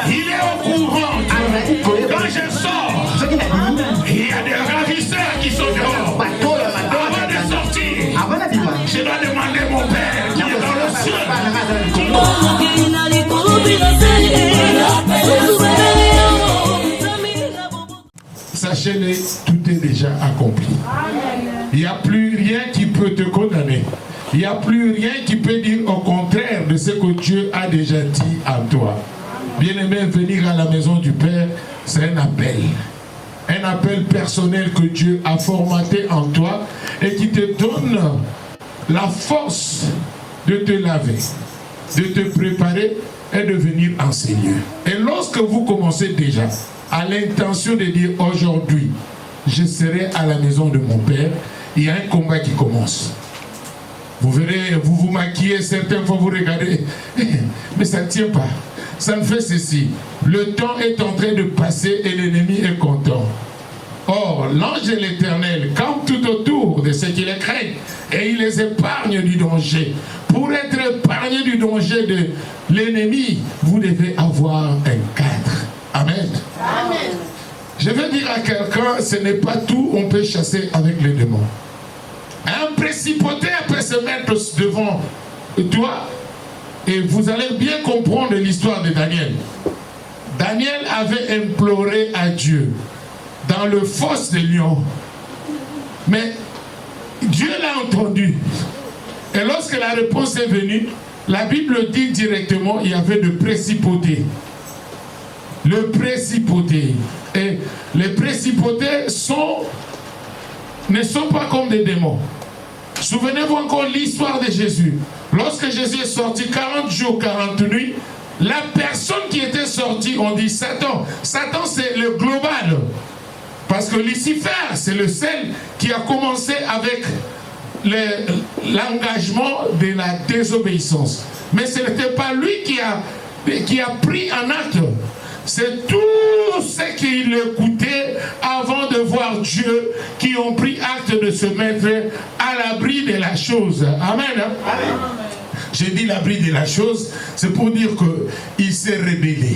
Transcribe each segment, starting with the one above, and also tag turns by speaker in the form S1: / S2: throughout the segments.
S1: Il est au courant. Quand je sors, il y a des ravisseurs qui sont dehors. Avant de sortir, je dois demander mon Père qui est dans le ciel. Sachez-le, tout est déjà accompli. Il n'y a plus rien qui peut te condamner. Il n'y a plus rien qui peut dire au contraire de ce que Dieu a déjà dit en toi. Bien-aimé, venir à la maison du Père, c'est un appel. Un appel personnel que Dieu a formaté en toi et qui te donne la force de te laver, de te préparer et de venir enseigner. Et lorsque vous commencez déjà à l'intention de dire aujourd'hui, je serai à la maison de mon Père, il y a un combat qui commence. Vous verrez, vous vous maquillez, certaines fois vous regardez, mais ça ne tient pas. Ça me fait ceci. Le temps est en train de passer et l'ennemi est content. Or, l'ange de l'Éternel campe tout autour de ceux qui les craignent et il les épargne du danger. Pour être épargné du danger de l'ennemi, vous devez avoir un cadre. Amen. Amen. Je veux dire à quelqu'un, ce n'est pas tout, on peut chasser avec les démons. Un principauté peut se mettre devant toi et vous allez bien comprendre l'histoire de Daniel. Daniel avait imploré à Dieu dans le fosse des lions. Mais Dieu l'a entendu. Et lorsque la réponse est venue, la Bible dit directement il y avait de principautés. Le principauté. Et les principautés ne sont pas comme des démons. Souvenez-vous encore l'histoire de Jésus. Lorsque Jésus est sorti 40 jours, 40 nuits, la personne qui était sortie, on dit Satan. Satan, c'est le global. Parce que Lucifer, c'est le seul qui a commencé avec l'engagement de la désobéissance. Mais ce n'était pas lui qui a pris en acte. C'est tous ceux qui l'écoutaient avant de voir Dieu qui ont pris acte de se mettre à l'abri de la chose. Amen. Amen. J'ai dit l'abri de la chose, c'est pour dire qu'il s'est rébellé.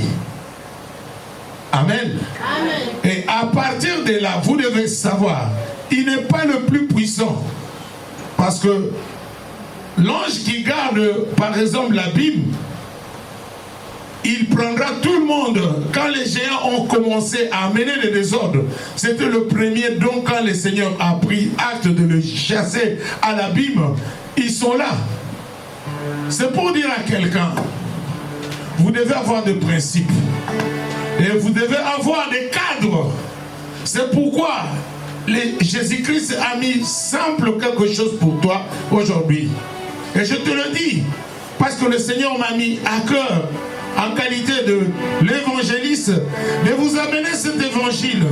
S1: Amen. Amen. Et à partir de là, vous devez savoir, il n'est pas le plus puissant. Parce que l'ange qui garde, par exemple, l'abîme, il prendra tout le monde. Quand les géants ont commencé à amener le désordre, c'était le premier don quand le Seigneur a pris acte de le chasser à l'abîme. Ils sont là. C'est pour dire à quelqu'un, vous devez avoir des principes. Et vous devez avoir des cadres. C'est pourquoi Jésus-Christ a mis simple quelque chose pour toi aujourd'hui. Et je te le dis, parce que le Seigneur m'a mis à cœur, en qualité de l'évangéliste, de vous amener cet évangile.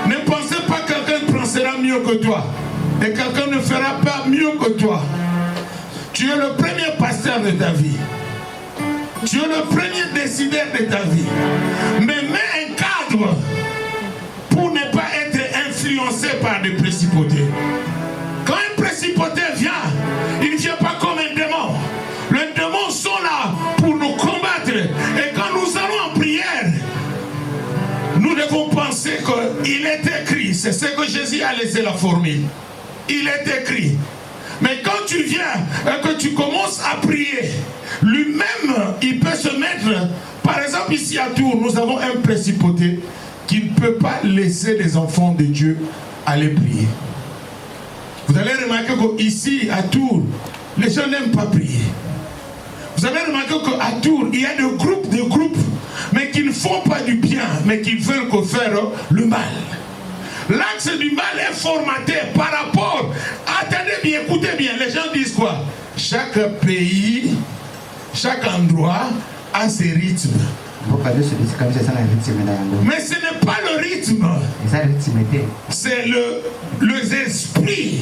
S1: Ne pensez pas que quelqu'un pensera mieux que toi. Et quelqu'un ne fera pas mieux que toi. Tu es le premier pasteur de ta vie. Tu es le premier décideur de ta vie. Mais mets un cadre pour ne pas être influencé par des principautés. Quand un principauté vient, il ne vient pas comme un démon. Les démons sont là pour nous combattre. Et quand nous allons en prière, nous devons penser qu'il est écrit. C'est ce que Jésus a laissé la formule. Il est écrit. Mais quand tu viens et que tu commences à prier, lui-même, il peut se mettre. Par exemple, ici à Tours, nous avons un principauté qui ne peut pas laisser les enfants de Dieu aller prier. Vous allez remarquer qu'ici, à Tours, les gens n'aiment pas prier. Vous avez remarqué qu'à Tours, il y a des groupes, mais qui ne font pas du bien, mais qui veulent faire le mal. L'axe du mal est formaté par rapport. Attendez bien, écoutez bien, les gens disent quoi? Chaque pays, chaque endroit a ses rythmes. Mais ce n'est pas le rythme. C'est les esprits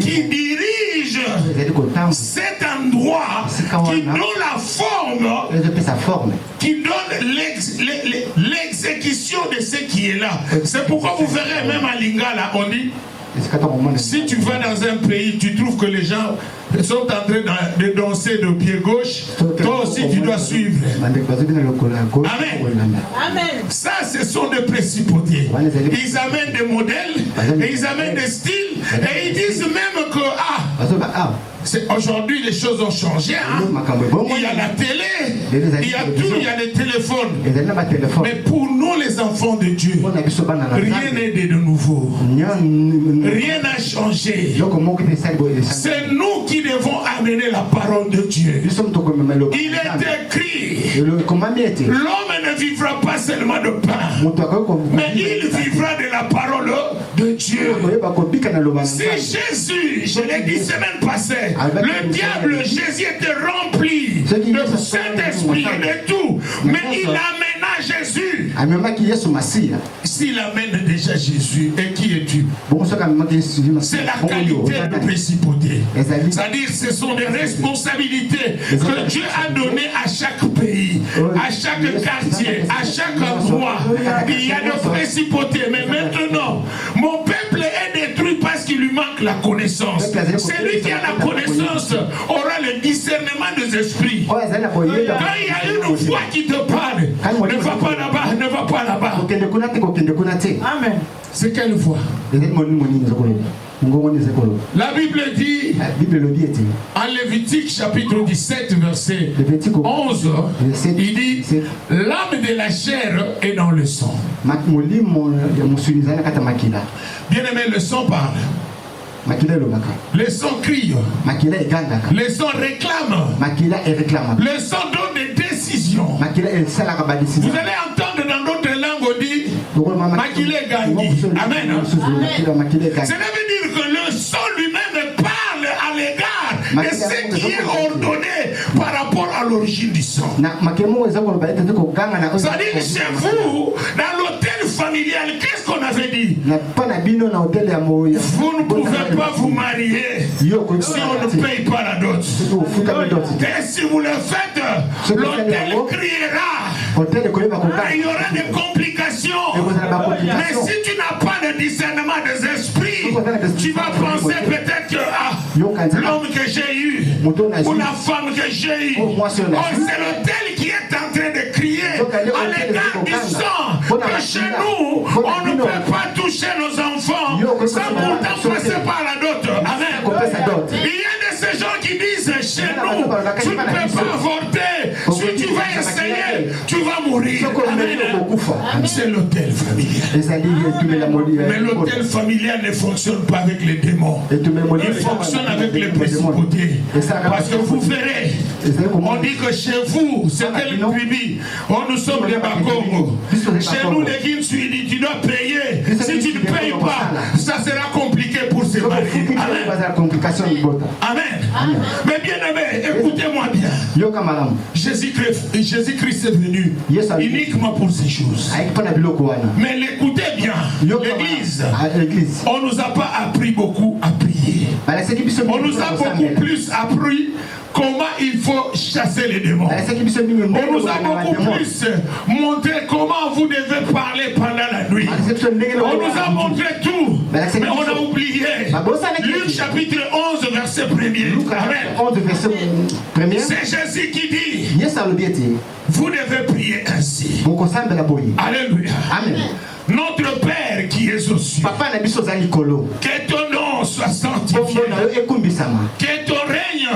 S1: qui dirigent cet endroit, qui donne la forme, qui donne l'exécution de ce qui est là. C'est pourquoi vous verrez même à Lingala, on dit Si tu vas dans un pays, tu trouves que les gens sont en train de danser de pied gauche, toi aussi tu dois suivre. Amen. Amen. Ça, ce sont des principautés. Ils amènent des modèles, et ils amènent des styles, et ils disent même que aujourd'hui les choses ont changé. Hein? Il y a la télé, il y a tout, il y a les téléphones. Mais pour nous les enfants de Dieu, rien n'est de nouveau. Rien n'a changé. C'est nous qui devons amener la parole de Dieu. Il est écrit, l'homme ne vivra pas seulement de pain, mais il vivra de la parole de Dieu. Si Jésus, je l'ai dit semaine passée, le diable, Jésus était rempli de Saint-Esprit et de tout, mais il amena Jésus. S'il amène déjà Jésus, et qui es-tu? C'est la qualité de principauté. C'est-à-dire ce sont des responsabilités que Dieu a données à chaque pays, à chaque quartier, à chaque endroit. Il y a des principautés. Mais maintenant, mon peuple est détruit parce qu'il lui manque la connaissance. Celui qui a la connaissance aura le discernement des esprits. Quand il y a une voix qui te parle, ne va pas là-bas, ne va pas là-bas. Amen. C'est quelle voix? La Bible dit en Lévitique chapitre 17 verset 11, il dit l'âme de la chair est dans le sang. Bien aimé, le sang parle. Le sang crie. Le sang réclame. Le sang donne des décisions. Vous allez entendre dans d'autres langues on dit Makile Gangi. Amen. Ça veut dire que le sang lui-même parle à l'égard de ce qui est ordonné par rapport à l'origine du sang. C'est-à-dire que chez vous, dans l'hôtel familial, qu'est-ce qu'on avait dit? Vous ne pouvez pas vous marier si on ne paye pas la dot. Et si vous le faites, l'hôtel criera. Il y aura des complications. Mais si tu n'as pas de discernement des esprits, tu vas penser peut-être que l'homme que j'ai eu ou la femme que j'ai eue, c'est l'hôtel qui est en train de crier à l'égard du sang que chez nous, on ne peut pas toucher nos enfants sans pourtant passer par la dot. Amen. Il y a de ces gens qui disent chez nous, tu ne peux pas avorter. Si tu vas essayer, tu vas mourir. Amen. C'est l'hôtel familial. Mais l'hôtel familial ne fonctionne pas avec les démons. Il fonctionne avec les principautés. Parce que vous verrez, on dit que chez vous, c'est quel tribu? Nous sommes les Bakongo. Chez nous, les Guinsuidi, tu dois payer. Si tu ne payes pas, ça sera compliqué pour se marier. Amen. Amen. Mais bien aimé, écoutez-moi bien. Jésus-Christ est venu uniquement pour ces choses. Mais l'écoutez bien, l'Église, on ne nous a pas appris beaucoup à prier. On nous a beaucoup plus appris comment il faut chasser les démons. On nous a beaucoup plus montré comment vous devez parler pendant la nuit. On nous a montré tout, mais on a oublié. Luc chapitre 11 verset 1er. Amen. C'est Jésus qui dit, vous devez prier ainsi. Alléluia. Amen. Notre Père qui es aux cieux, que ton nom soit sanctifié, que ton règne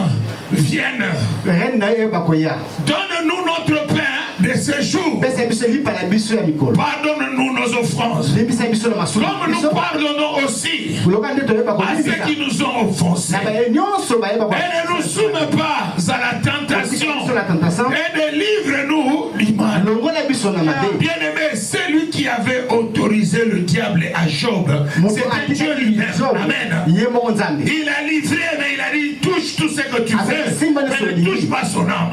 S1: vienne. Donne-nous notre pain de ce jour. Pardonne-nous nos offenses, comme nous pardonnons aussi à ceux qui nous ont offensés. Et ne nous soumets pas à la tentation, et délivre-nous du mal. Bien-aimé, celui qui avait autorisé le diable à Job, c'était Dieu lui-même. Amen. Il a livré, mais il a dit, touche tout ce que tu veux, mais ne touche pas son âme.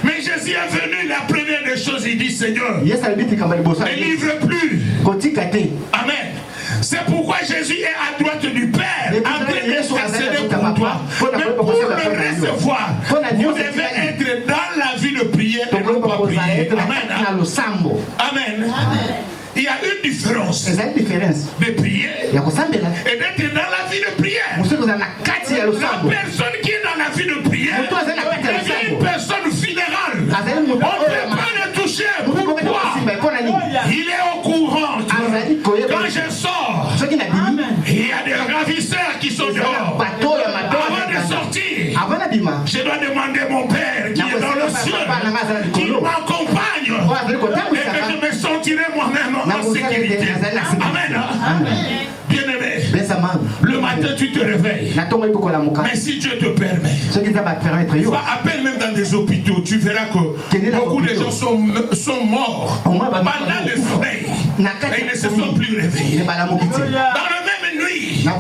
S1: Mais Jésus est venu, la première des choses, il dit, Seigneur, ne livre plus. Amen. C'est pourquoi Jésus est à droite du Père, en train d'intercéder pour toi. Mais pour le recevoir, vous devez être dans la vie de prière et non pas prier. Amen. Amen. Il y a une différence
S2: eza différence
S1: de prier
S2: ya kusambela
S1: et d'être dans la vie de prière.
S2: musuku za na kati ya
S1: La
S2: lusambo
S1: personne qui est dans la vie de prière est une personne fédérale. On ne peut pas le toucher. Pourquoi? Il est au courant. Quand je sors, il y a des ravisseurs qui sont dehors. Avant de sortir, je dois demander mon Père qui est dans le ciel, qui m'accompagne, et que je me sentirai moi-même en sécurité. Amen. Bien-aimé, le matin tu te réveilles. Mais si Dieu te permet, appelle même dans des hôpitaux, tu verras que beaucoup de gens sont morts pendant le sommeil et ils ne se sont plus réveillés. Dans la même nuit, il y a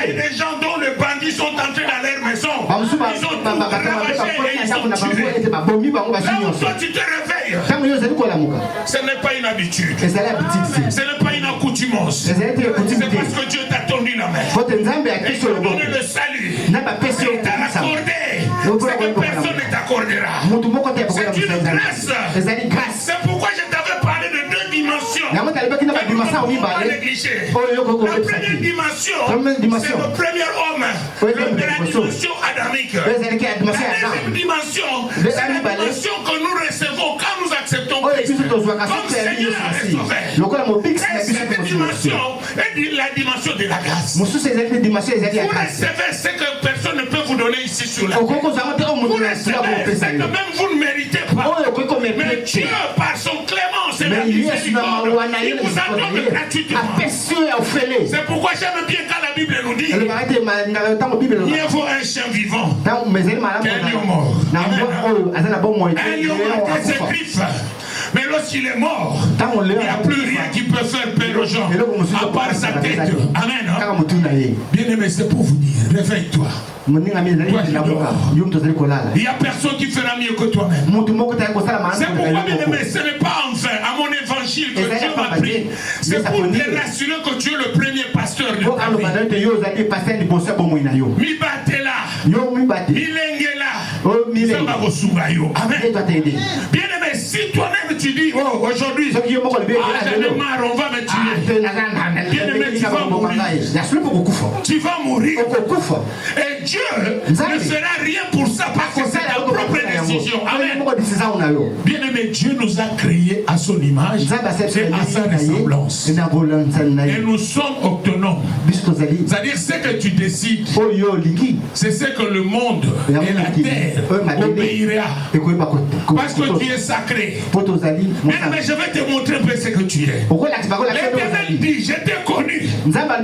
S1: des gens dont les bandits sont entrés dans leur maison. Ils ont tout ravagé et ils ont tué. Là où toi tu te réveilles, ce n'est pas une habitude, ce n'est pas une accoutumance. C'est parce que Dieu t'a tendu la main. Et t'a donné le salut. Il t'a accordé ce que personne ne t'accordera. C'est une grâce. C'est pourquoi je t'avais parlé de deux dimensions. Il ne faut pas négliger. La première dimension, c'est le premier homme. La dimension adamique. La deuxième dimension, c'est la dimension que nous recevons quand nous acceptons Christ comme Seigneur et Sauveur. Et cette dimension est la dimension de la grâce. Vous recevez ce que personne ne peut vous donner ici sur la terre. Vous recevez ce que même vous ne méritez pas. Mais Dieu, par son clémence et la miséricorde, il vous a donné gratuitement. C'est pourquoi j'aime bien quand la Bible nous dit mieux vaut un chien vivant qu'un lion mort. Un lion a été ses griffes. Mais lorsqu'il est mort, il n'y a plus rien qui peut faire peur aux gens, à part sa tête. Amen. Bien-aimé, c'est pour vous dire, réveille-toi. Il n'y a personne qui fera mieux que toi-même. C'est pourquoi, bien-aimé, ce n'est pas en vain, à mon évangile que Dieu m'a pris. C'est pour te rassurer que tu es le premier pasteur de ta vie. Mi batela, mi lengela, ça va vous soubayo. Amen. Bien-aimé, si toi-même tu dis, oh, aujourd'hui, j'en ai marre, on va me tuer. Bien-aimé, tu vas mourir. Tu vas mourir. Et Dieu ne fera rien pour ça parce que c'est ta propre décision. Amen. Bien-aimé, Dieu nous a créés à son image et à sa ressemblance. Et nous sommes autonomes. C'est-à-dire ce que tu décides, c'est ce que le monde et la terre obéira. Parce que tu es sacré. Mais je vais te montrer un peu ce que tu es. L'Éternel dit, je t'ai connu.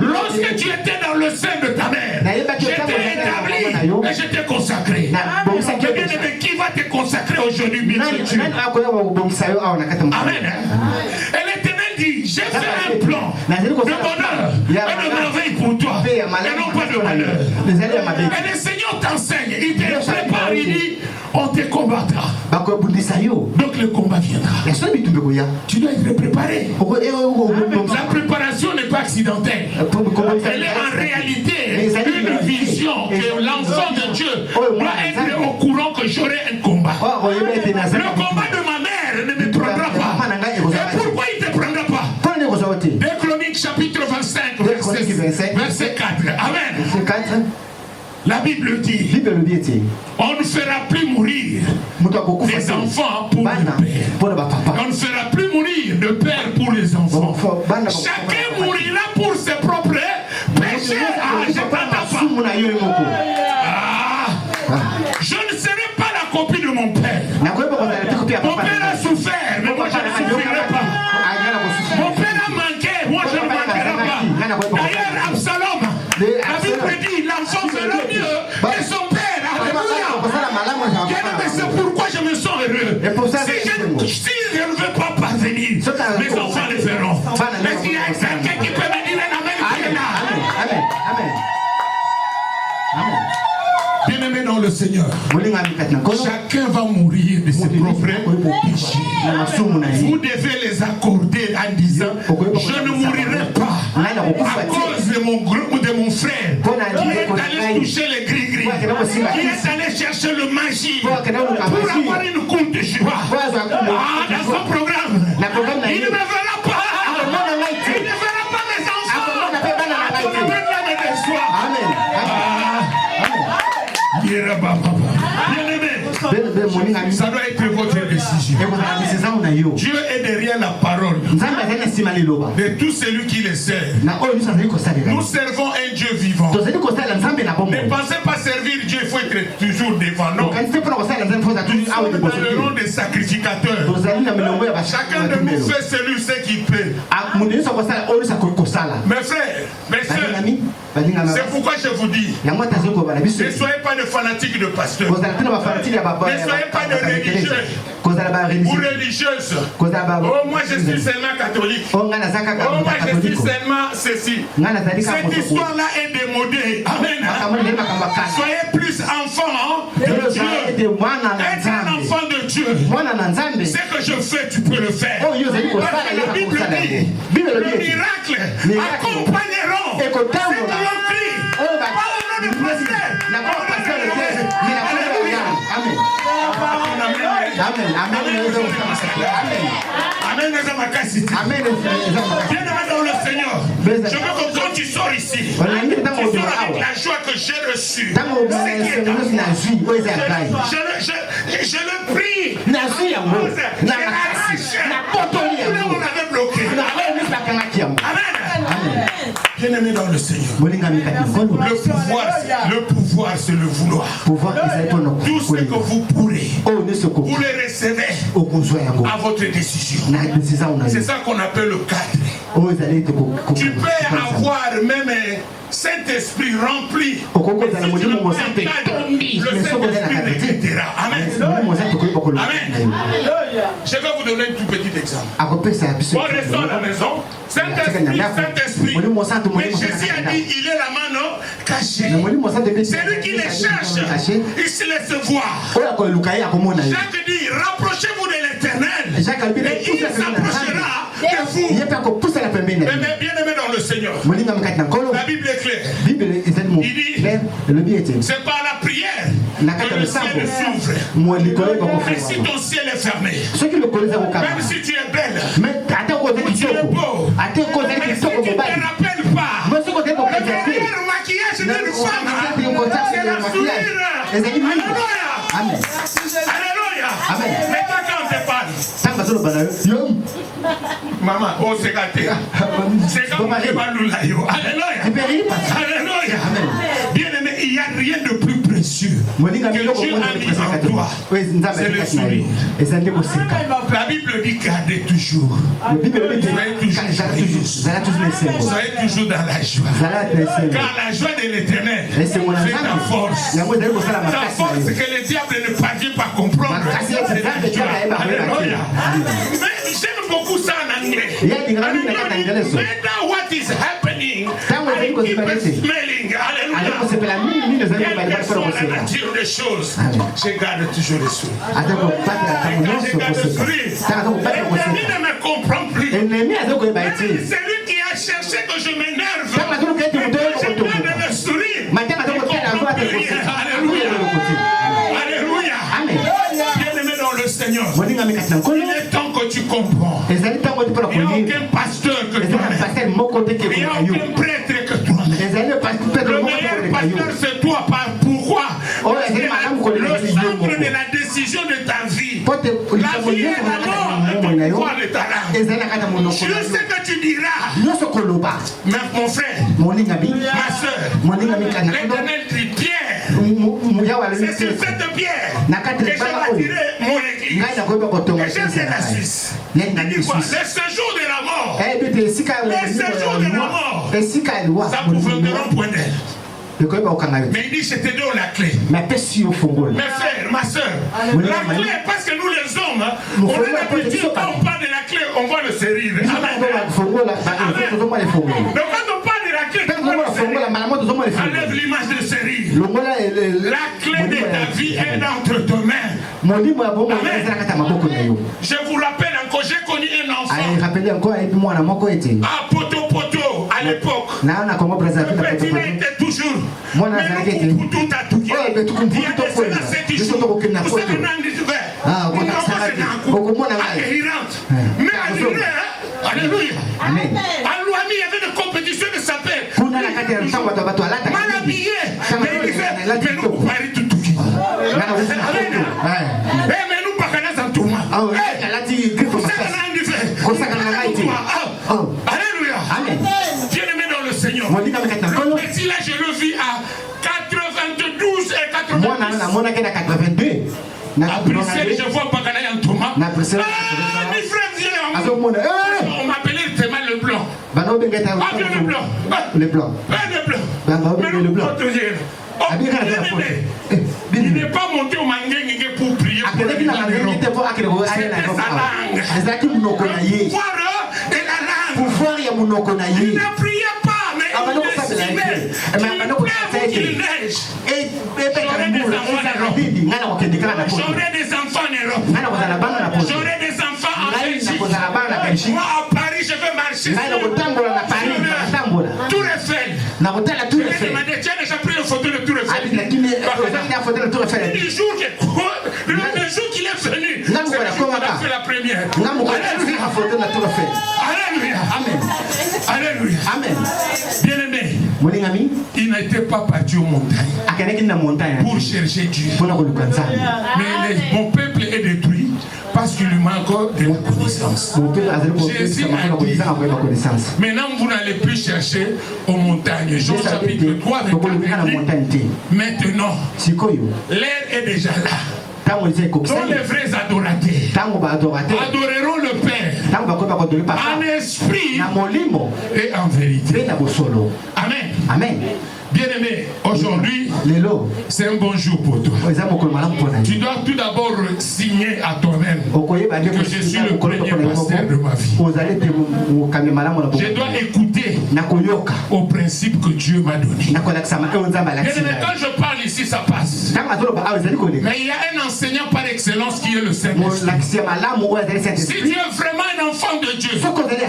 S1: Lorsque tu étais dans le sein de ta mère, je t'ai établi et je t'ai consacré. Bien-aimé, qui va te consacrer aujourd'hui, bien sûr? Amen. Et l'Éternel dit, j'ai fait un plan de bonheur et de merveille pour toi, et non pas de malheur. Et le Seigneur t'enseigne, il te prépare, il dit, on te combattra. Donc le combat viendra. Tu dois être préparé. La préparation n'est pas accidentelle. Elle est en réalité une vision que l'enfant de Dieu doit être au courant que j'aurai un combat. Le combat de ma mère ne me prendra pas. Et pourquoi il ne te prendra pas? 2 Chroniques chapitre 25 verset 4. Amen. La Bible dit, on ne fera plus mourir les enfants pour le père. On ne fera plus mourir de père pour les enfants. Chacun mourira pour ses propres péchés. Je ne serai pas la copie de mon père. Mon père a souffert, mais moi je ne souffrirai pas. Mon père a manqué, moi je ne manquerai pas. D'ailleurs, Absalom, la Bible dit, l'enfant fera mieux que son père. Alléluia. Mais c'est pourquoi je me sens heureux. Si je ne veux pas parvenir, mes enfants le feront. Mais s'il y a quelqu'un qui peut me dire un amen, qui est là. Amen. Amen. Amen. Bien-aimé dans le Seigneur, chacun va mourir de ses propres péchés. Vous devez les accorder en disant, je ne mourirai pas à cause de mon frère qui est allé toucher les gris-gris, qui est allé chercher le magie pour avoir une compte de joie dans son programme. Il ne me verra pas Ça doit être votre décision. Dieu est derrière la parole de tout celui qui le sert. Nous servons un Dieu vivant. Ne pensez pas servir Dieu, il faut être toujours devant nous. Nous parlerons des sacrificateurs. Chacun de nous fait celui qu'il peut. Mes frères, mes soeurs, c'est pourquoi je vous dis, ne soyez pas de fanatiques de pasteurs. Ne soyez pas de religieux ou religieuses. Oh, moi je suis seulement catholique. Oh, moi je suis seulement ceci. Cette histoire-là est démodée. Amen. Soyez plus enfant de Dieu. Être un enfant de Dieu. Ce que je fais, tu peux le faire. Parce que la Bible dit, le miracle accompagneront ceux qui ont pris. Pas au nom de pasteur. Amen. Bien dans le Seigneur. Je veux que quand tu sors ici, tu sors avec la joie que j'ai reçue. Je le prie. On avait bloqué. Amen. Bien-aimé dans le Seigneur. Le pouvoir, c'est le vouloir. Tout ce que vous pourrez, vous le recevez à votre décision. C'est ça qu'on appelle le cadre. Tu peux avoir même Saint-Esprit rempli. Le Saint-Esprit l'écrira. Amen. Amen. Je vais vous donner un tout petit exemple. On reste à la maison. Saint-Esprit. Mais Jésus a dit, il est la main cachée. C'est lui qui les cherche. Il se laisse voir. Jacques dit, rapprochez-vous de l'Éternel. Et il s'approchera de vous. Mais bien aimé dans le Seigneur. La Bible est claire. Il dit, c'est par la prière que le ciel s'ouvre. Même si ton ciel est fermé, même si tu es belle, ou tu es beau, mais si tu ne te rappelles pas, le meilleur maquillage d'une femme, c'est la sourire. Alléluia. Alléluia. Mais quand on te parle, maman, oh c'est gâté. C'est comme Alléluia. Alléluia. Bien aimé, il n'y a rien de plus précieux que Dieu a mis en toi. C'est le sourire. La Bible dit gardez toujours. Soyez toujours dans la joie. Car la joie de l'Éternel, c'est ta force. Ta force que le diable ne parvient pas à comprendre. C'est la joie. Alléluia. Mais j'aime beaucoup ça en anglais. What is happening, I keep smelling. Alléluia. Quelle que soit la nature des choses, je garde toujours le sourire. Je garde le sourire. L'ennemi ne me comprend plus. C'est lui qui a cherché que je m'énerve. Je garde le sourire. Alléluia. Alléluia. Bien-aimé dans le Seigneur, il est temps que tu comprends. Il n'y a aucun pasteur que toi-même. Il n'y a aucun prêtre que toi-même. Le meilleur pasteur c'est toi. Pourquoi? Le centre de la décision de ta vie. La vie est la mort et le pouvoir de ta langue. Je sais que tu diras. Mais mon frère, ma soeur, l'Éternel dit Pierre. C'est sur cette pierre que je bâtirai mon église. Et je viens de la Suisse. Il dit quoi? Le séjour de la mort. Le séjour de la mort. Ça pouvait un point d'elle. Mais il dit, je te donne la clé. Mes frères, ma soeur, la clé, parce que nous les hommes, on a l'habitude, quand on parle de la clé, on va le serrir. Amen. Donc quand on parle de la clé, enlève l'image de serrir. La clé de ta vie est entre tes mains. Amen. Je vous rappelle encore, j'ai connu un enfant. À Poto, à l'époque. Le petit là était toujours. Mais nous, pour tout à tout. Il y a des cela, c'est du jour. Vous savez, dans l'hiver, on commence mais alléluia. Alouami, il y avait une compétition de sapeurs. Mal habillé. Mais il disait, mais nous, Paris, tout. Alléluia. Bien-aimé dans le Seigneur. Le petit là, je le vis à 92 et 82. À Bruxelles, je vois Bagana en Thomas. Mes frères viennent. On m'appelait tellement le blanc. Ah, bien le blanc.
S2: Le blanc.
S1: Le blanc. Il n'est pas monté au Mangué pour prier. C'était sa langue. Il ne priait pas, mais il estimait qu'il neige. J'aurai des enfants en Europe. J'aurai des enfants en Belgique. Moi, à Paris, je vais marcher sur Tour Eiffel. Je vais demander, tu as déjà pris une photo de Tour Eiffel? Le jour qu'il est venu, c'est lui qui a fait la première. Alléluia. Alléluia. Bien-aimé, il n'était pas parti aux montagnes pour chercher Dieu. Mais mon peuple est détruit parce qu'il lui manque de la connaissance. Jésus a dit, maintenant vous n'allez plus chercher aux montagnes. Jean chapitre 3, maintenant, l'air est déjà là. Tous les vrais adorateurs adoreront le Père en esprit et en vérité. Amen. Bien-aimé, aujourd'hui, c'est un bon jour pour toi. Tu dois tout d'abord signer à toi-même que je suis le premier pasteur de ma vie. Je dois écouter au principe que Dieu m'a donné. Bien-aimé, quand je parle ici, ça passe. Mais il y a un enseignant par excellence qui est le Saint-Esprit. Si tu es vraiment un enfant de Dieu, connecté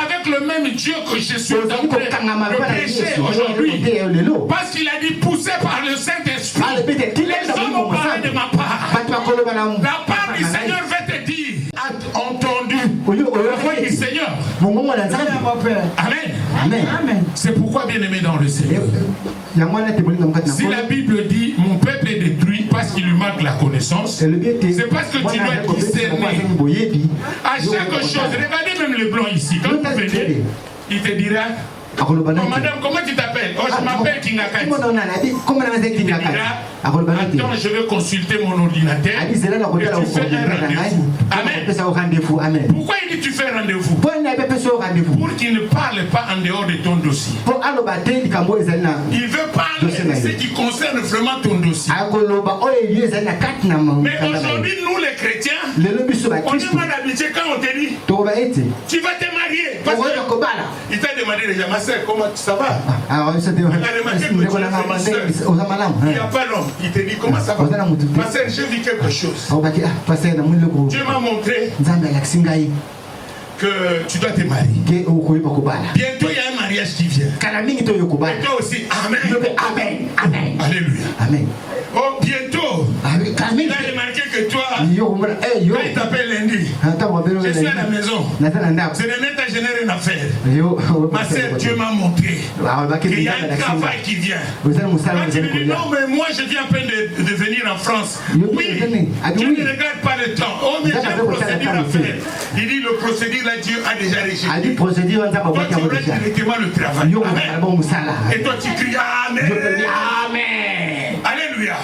S1: avec le même Dieu que je suis en train de prêcher aujourd'hui, parce qu'il a dit poussé par le Saint-Esprit, les hommes ont parlé de ma part. La part du Seigneur va te dire, a entendu la voix du Seigneur. Amen. C'est pourquoi, bien-aimé dans le Seigneur, si la Bible dit mon peuple est détruit parce qu'il lui manque la connaissance, c'est parce que tu dois discerner à chaque chose. Regardez même le blanc ici. Quand vous venez, il te dira, oh, madame, comment tu t'appelles? Oh, je m'appelle Kingakati. Attends, je vais consulter mon ordinateur et tu fais un rendez-vous. Amen. Pourquoi il dit tu fais un rendez-vous? Pour qu'il ne parle pas en dehors de ton dossier. Il veut parler de ce qui concerne vraiment ton dossier. Mais aujourd'hui, nous les chrétiens, on est mal habitués quand on te dit tu vas te marier. Parce que il t'a demandé déjà, ma soeur, comment ça va? Il n'y a pas l'homme. Il te dit comment ça va? Ma soeur, j'ai vu quelque chose. Dieu m'a montré que tu dois te marier. Bientôt il y a un mariage qui vient. Et toi aussi, amen. Alléluia. Oh, bientôt. Il a remarqué que toi, quand il t'appelle lundi, je suis à la maison. Ce n'est pas générer une affaire. Ma soeur, Dieu m'a montré qu'il y a un travail qui vient. Quand tu me dis non, mais moi je viens à peine de venir en France. Oui, tu ne regardes pas le temps. Oh, mais j'ai un procédure à faire. Il dit le procédure là, Dieu a déjà rejeté. Toi, tu aurais directement le travail. Amen. Et toi, tu cries Amen. Amen. Alléluia.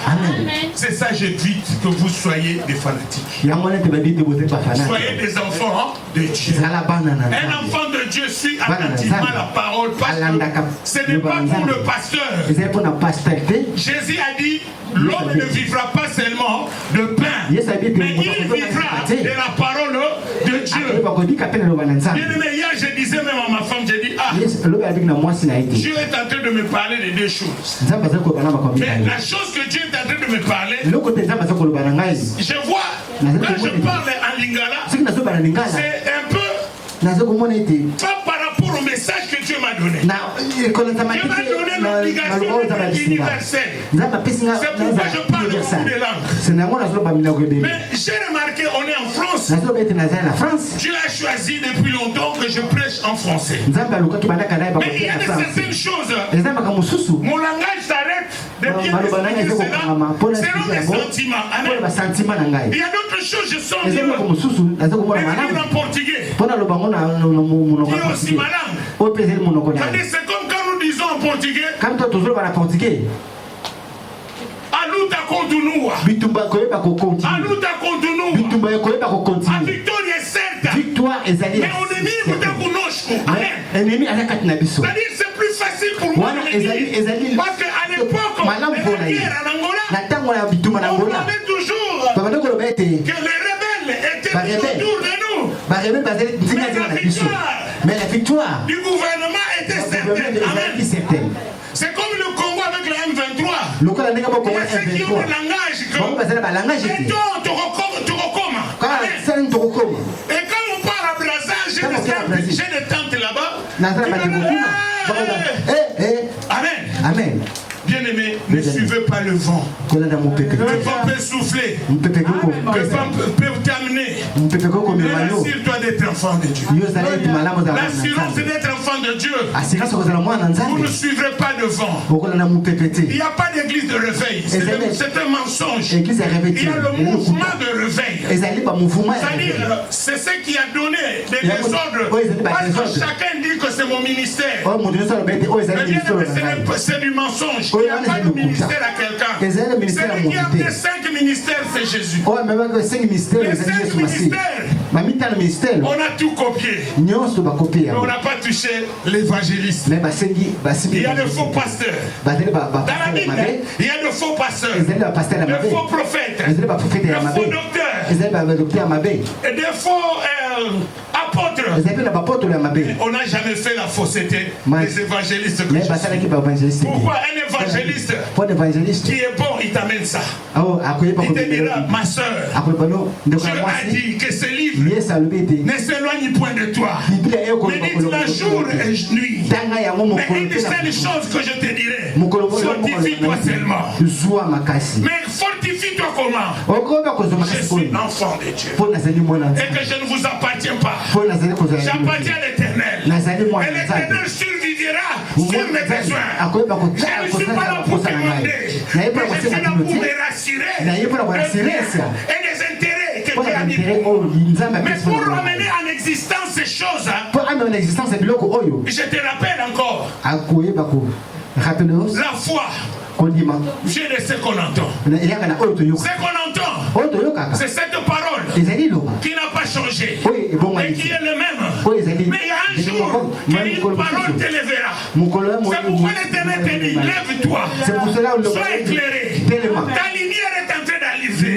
S1: C'est ça, j'évite que vous soyez des fanatiques. Soyez des enfants de Dieu. Un enfant de Dieu suit attentivement la parole parce que ce n'est pas pour le pasteur. Jésus a dit l'homme ne vivra pas seulement de pain, mais il vivra de la parole de Dieu. Bien-aimé, hier je disais même à ma femme, j'ai dit Dieu est en train de me parler de deux choses. Mais la chose que Dieu est en train de me parler, je vois, quand je parle en lingala, c'est un peu pas par rapport au message que Dieu m'a donné. Dieu m'a donné l'obligation universelle. C'est pourquoi je parle beaucoup de langues. Mais j'ai remarqué, on est en France. Dieu a choisi depuis longtemps que je prêche en français. Mais il y a de certaines choses. Mon langage s'arrête de bien expliquer cela selon mes sentiments. Amen. Il y a d'autres choses, je sens bien. En portugais. Qui est aussi malin. C'est comme quand nous disons en portugais. Aluta continua. Aluta continua. A victoire est certa. Mais on est mis pour conosco. Amen. C'est-à-dire c'est plus facile pour moi. Parce qu'à l'époque, la guerre en Angola, on avait toujours que les rebelles étaient autour de nous. Mais la victoire du gouvernement était certaine. Amen. C'est comme le Congo avec le M23. Il y a ceux qui ont le langage que et quand on part à Brazza, j'ai des tentes là-bas. Amen.
S2: Amen.
S1: Bien-aimé, ne suivez pas le vent. Le vent peut souffler. Le vent peut t'amener. Mais assure-toi d'être enfant de Dieu. L'assurance d'être enfant de Dieu. Vous ne suivrez pas le vent. Il n'y a pas d'église de réveil. C'est un mensonge. Il y a le mouvement de réveil. C'est-à-dire, c'est ce qui a donné des désordres. Parce que chacun dit que c'est mon ministère. C'est du mensonge. Il n'y a pas de ministère à quelqu'un. Celui qui a fait 5 ministères, c'est Jésus. Les 5 ministères, on a tout copié. Mais on n'a pas touché l'évangéliste. Il y a de faux pasteurs. Dans la Bible, il y a de faux pasteurs, de faux prophètes, de faux docteurs, et de faux apôtres. On n'a jamais fait la fausseté des évangélistes. Pourquoi un évangéliste qui est bon, il t'amène ça? Il te dira, ma soeur, Dieu a dit que ce livre ne s'éloigne point de toi. Médite-la jour et nuit. Mais une seule chose que je te dirai, fortifie-toi seulement. Mais fortifie-toi comment? Je suis enfant de Dieu. Et que je ne vous appartiens pas. J'appartiens à l'Éternel. Et l'Éternel survivra sur mes besoins. Je ne suis pas là pour te demander. Mais je suis là pour me rassurer et des intérêts que Dieu a mis pour moi. Mais pour ramener en existence ces choses, je te rappelle encore. La foi. Dieu de ce qu'on entend. Ce qu'on entend, c'est cette parole qui n'a pas changé et qui est le même. Mais il y a un jour qu'une parole te lèvera. C'est pourquoi l'Éternel te dit, lève-toi, sois éclairé. Ta lumière est en train d'arriver.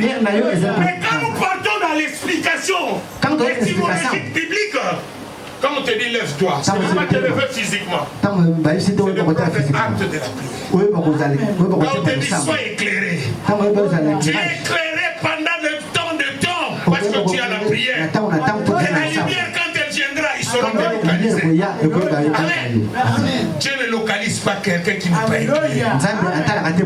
S1: Mais quand nous partons dans l'explication étymologique biblique, quand on te dit lève-toi, c'est même pas te lever physiquement. C'est le premier acte de la prière. Quand on te dit sois éclairé, tu es éclairé pendant le temps de temps parce que tu as la prière. Et la lumière, quand elle viendra, ils seront délocalisés. Dieu ne localise pas quelqu'un qui n'a pas éclairé.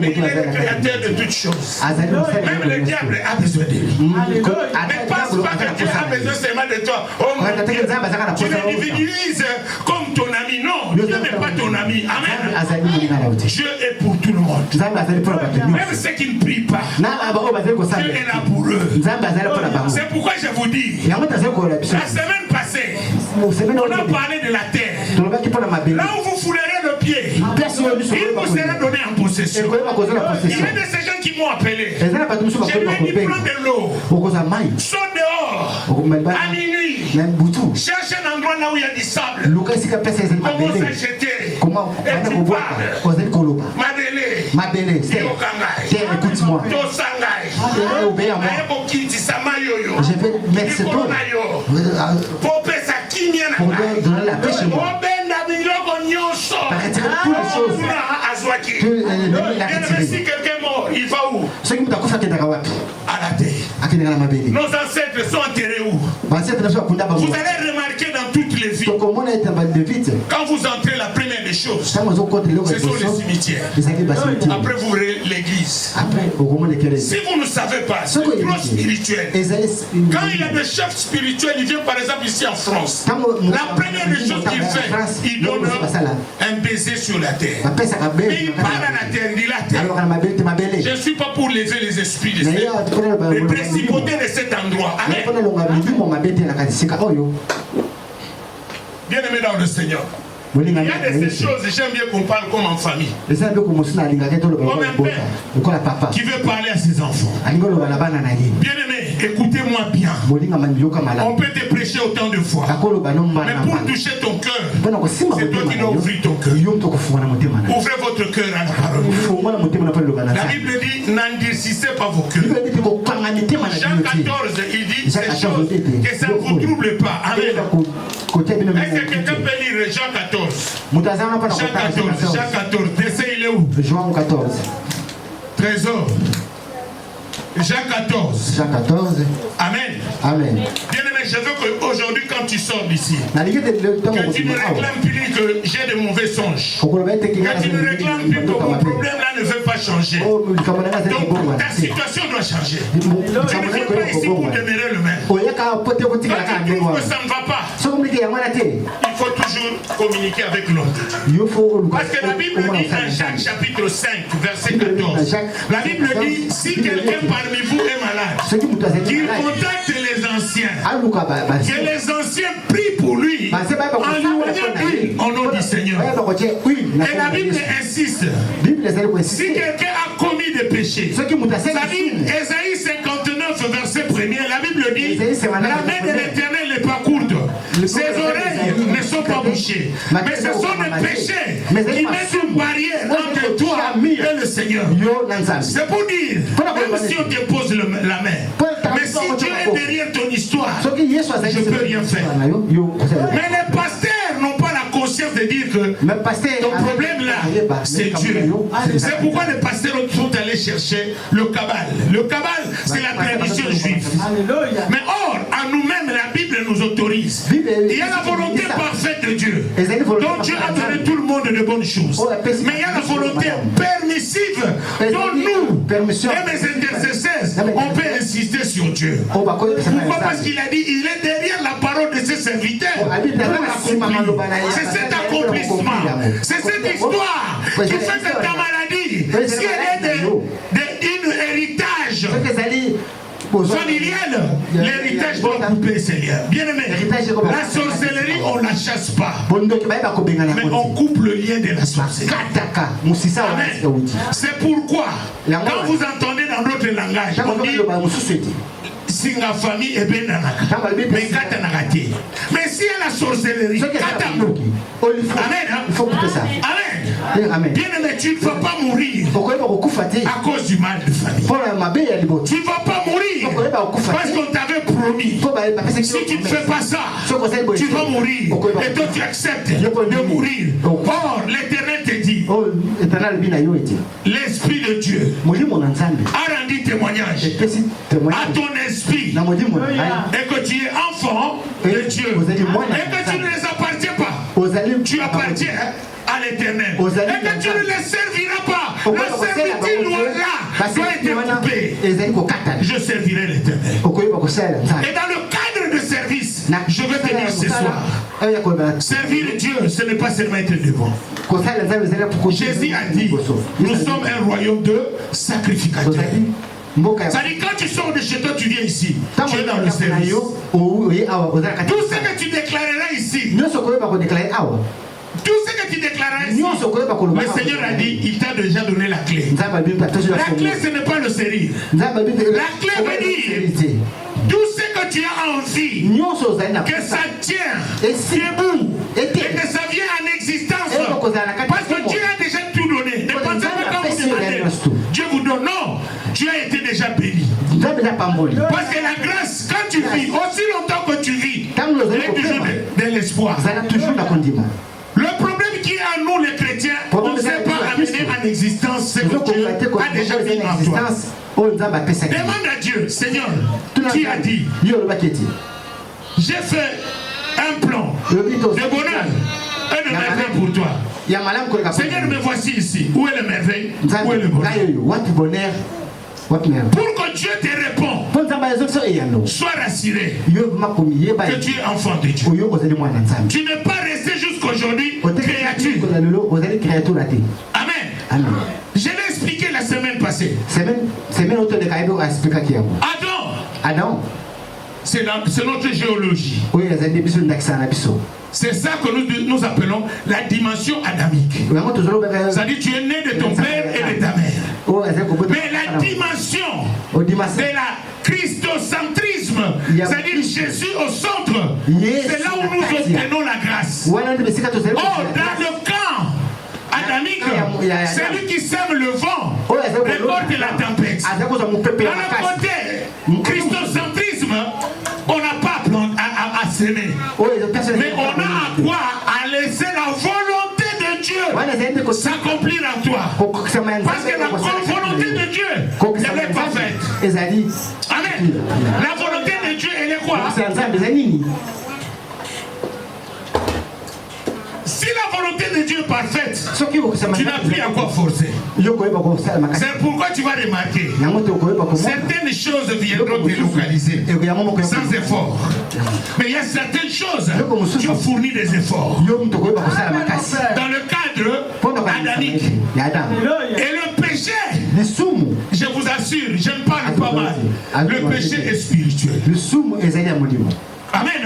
S1: Mais il est le créateur de toutes choses. Même le diable a besoin de lui. Ne pense pas que Dieu a besoin seulement de toi. Oh mon Dieu, tu l'individualises comme ton ami. Non, Dieu n'est pas ton ami. Amen. Dieu est pour tout le monde. Même ceux qui ne prient pas, Dieu est là pour eux. C'est pourquoi je vous dis, la semaine passée, on a parlé de la terre. Là où vous foulerez le pied, il vous sera donné en possession. Il y a de ces gens qui m'ont appelé. Je lui ai dit, prends de l'eau, saute dehors, à minuit, cherche un endroit là où il y a du sable, commence à jeter, et tu parles, Madele, écoute-moi,
S2: je vais mettre ce don
S1: pour donner la paix chez moi, pour retirer toutes les choses que l'ennemi a retirées. Si quelqu'un mort, il va où? À la terre. Nos ancêtres sont enterrés où? Vous allez remarquer dans toutes les villes, quand vous entrez la première des choses. Ce sont les cimetières. Après, vous verrez l'église. Si vous ne savez pas, c'est trop spirituel. Quand il y a des chefs spirituels, il vient par exemple ici en France. La première des choses qu'il fait, il donne un baiser sur la terre. Et il parle à la terre, il dit la terre. Je ne suis pas pour lever les esprits de les principautés de cet endroit. Amen. Bien-aimé dans le Seigneur. Il y a de ces choses, j'aime bien qu'on parle comme en famille. Comme un père qui veut parler à ses enfants. Bien-aimé, écoutez-moi bien. On peut te prêcher autant de fois. Mais pour toucher ton cœur, c'est toi qui dois ouvrir ton cœur. Ouvrez votre cœur à la parole. La Bible dit, n'endurcissez pas vos cœurs. Jean 14, il dit ces choses, que ça ne vous trouble pas. Amen. Est-ce que quelqu'un peut lire Jean 14? Jean 14, verset il est où?
S3: Jean 14.
S1: Trésor. Jean 14.
S3: Jean 14.
S1: Amen.
S3: Amen.
S1: Bien-aimé, je veux qu'aujourd'hui, quand tu sors d'ici, que tu ne réclames plus que j'ai de mauvais songes. Que tu ne réclames plus que mon problème-là ne veut pas changer. Donc, ta situation doit changer. Tu ne viens pas ici pour demeurer le même. Quand tu trouves que ça ne va pas, il faut toujours communiquer avec l'autre. Parce que la Bible dit en Jacques chapitre 5, verset 14, la Bible dit, si quelqu'un parmi vous est malade, qu'il contacte les anciens, que les anciens prient pour lui, en lui voyant d'huile au nom du Seigneur. Et la Bible insiste, si quelqu'un a commis des péchés, ça dit, Ésaïe 59, verset 1er, la Bible dit, la main de l'Éternel n'est pas courte, ses oreilles ne sont pas bouchées, mais ce sont des péchés qui mettent une barrière entre toi et le Seigneur. C'est pour dire, même si on te pose la main, mais si Dieu est derrière ton histoire, je ne peux rien faire. Mais les pasteurs n'ont pas la conscience de dire que ton problème là, c'est Dieu. C'est pourquoi les pasteurs sont allés chercher le Kabbal. Le Kabbal, c'est la tradition juive. Mais or, à nous-mêmes, la Bible nous autorise. Il y a la volonté parfaite de Dieu. Donc Dieu a donné tout le monde de bonnes choses. Mais il y a la volonté permissive dont nous, et mes intercesseurs, on peut insister sur Dieu. Pourquoi? Parce qu'il a dit, il est derrière la parole de ses serviteurs pour l'accomplir. C'est cet accomplissement, c'est cette histoire qui fait que ta maladie, si elle est d'un héritage familial, l'héritage doit couper ses liens. Bien aimé, la sorcellerie, on ne la chasse pas, mais on coupe le lien de la sorcellerie. Amen. C'est pourquoi, quand vous entendez dans notre langage, on dit Singa famille est bien mais kata nakati. Mais si elle a la sorcellerie, kata. Amen. Amen. Bien aimé, tu ne vas pas mourir à cause du mal de famille. Tu ne vas pas mourir parce qu'on t'avait promis. Si tu ne fais pas ça, tu vas mourir. Et toi tu acceptes de mourir. Or, l'Éternel te dit, l'Esprit de Dieu a rendu témoignage à ton esprit et que tu es enfant de Dieu et que tu ne les appartiens pas. Tu appartiens à l'Éternel et que tu ne les serviras pas. La servitude là doit être coupée. Je servirai l'Éternel. Et dans le cadre de service, je veux te dire ce soir, servir Dieu, ce n'est pas seulement être devant. Jésus a dit, nous sommes un royaume de sacrificateurs. Ça dit, quand tu sors de chez toi, tu viens ici. Tu es dans le service. Tout ce que tu déclareras ici, tout ce que tu déclareras ici, le Seigneur a dit, il t'a déjà donné la clé. La clé, ce n'est pas le servir. La clé veut dire, tout ce que tu as envie, que ça tient debout et que ça vient en existence. Parce que Dieu a déjà tout donné. Ne pensez pas quand vous demandez, Dieu vous donne. Non, Dieu a été déjà béni. Parce que la grâce, quand tu vis, aussi longtemps que tu vis, il y a toujours de l'espoir. Le problème qui est à nous les chrétiens, on ne sait pas amener en existence ce que Dieu a déjà mis en toi. Demande à Dieu, Seigneur, qui a dit, j'ai fait un plan de bonheur et de merveille pour toi. Seigneur, me voici ici. Où est le merveille? Où est le bonheur? Pour que Dieu te réponde, sois rassuré que tu es enfant de Dieu. Tu n'es pas resté jusqu'aujourd'hui créature. Amen. Je l'ai expliqué la semaine passée. Adam, c'est notre géologie. C'est ça que nous appelons la dimension adamique. C'est-à-dire tu es né de ton père et de ta mère. Mais la dimension de la christocentrisme, c'est-à-dire Jésus au centre, c'est là où nous obtenons la grâce. Oh, dans le camp adamique, celui qui sème le vent récolte la tempête. Dans le côté christocentrisme, on n'a pas à s'aimer. Mais on a à quoi? À laisser la volonté de Dieu s'accomplir en toi. Parce que la volonté de Dieu, elle est parfaite. Amen. La volonté de Dieu, elle est quoi? Si la volonté de Dieu est parfaite, tu n'as plus à quoi forcer. C'est pourquoi tu vas remarquer certaines choses viendront te localiser sans effort. Mais il y a certaines choses qui ont fourni des efforts. Dans le cadre adamique. Et le péché, je vous assure, je ne parle pas mal. Le péché est spirituel. Amen.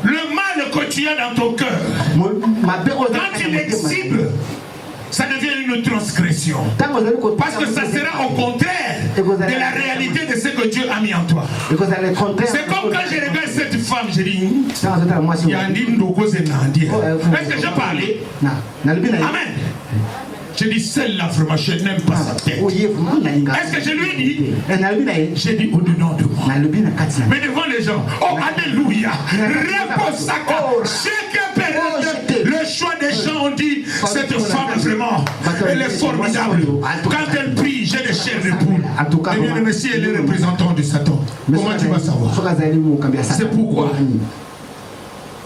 S1: Le mal que tu as dans ton cœur, quand tu l'exhibes, ça devient une transgression. Parce que ça sera au contraire de la réalité de ce que Dieu a mis en toi. C'est comme quand je regarde cette femme, je dis, est-ce que je parlais? Amen. Je dis, celle-là, vraiment, je n'aime pas sa tête. Est-ce que je lui ai dit? J'ai dit au-dedans de moi. Mais devant les gens, oh, alléluia. Le choix des gens ont dit, cette femme, vraiment, elle est formidable. Quand elle prie, j'ai des chairs de poule. Et bien, le Messie est le représentant de Satan. Comment tu vas savoir? C'est pourquoi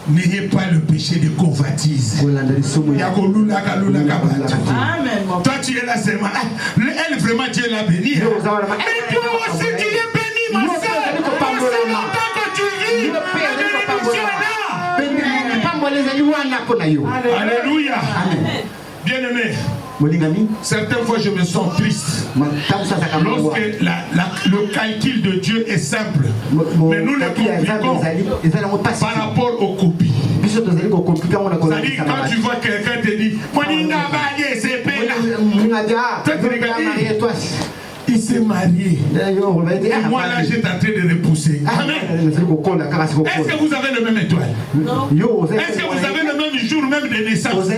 S1: n'ayez pas le péché de convoitise. Toi tu es là seulement. Elle vraiment Dieu l'a béni. Mais toi aussi tu es béni ma soeur. C'est longtemps que tu vis. Alléluia. Bien-aimé, certaines fois je me sens triste lorsque le calcul de Dieu est simple, mais nous le compliquons par rapport aux copies. C'est-à-dire quand tu vois quelqu'un te dit il s'est marié. Et moi là j'étais en train de repousser. Amen. Est-ce que vous avez le même étoile? Est-ce que vous avez le même jour même de naissance?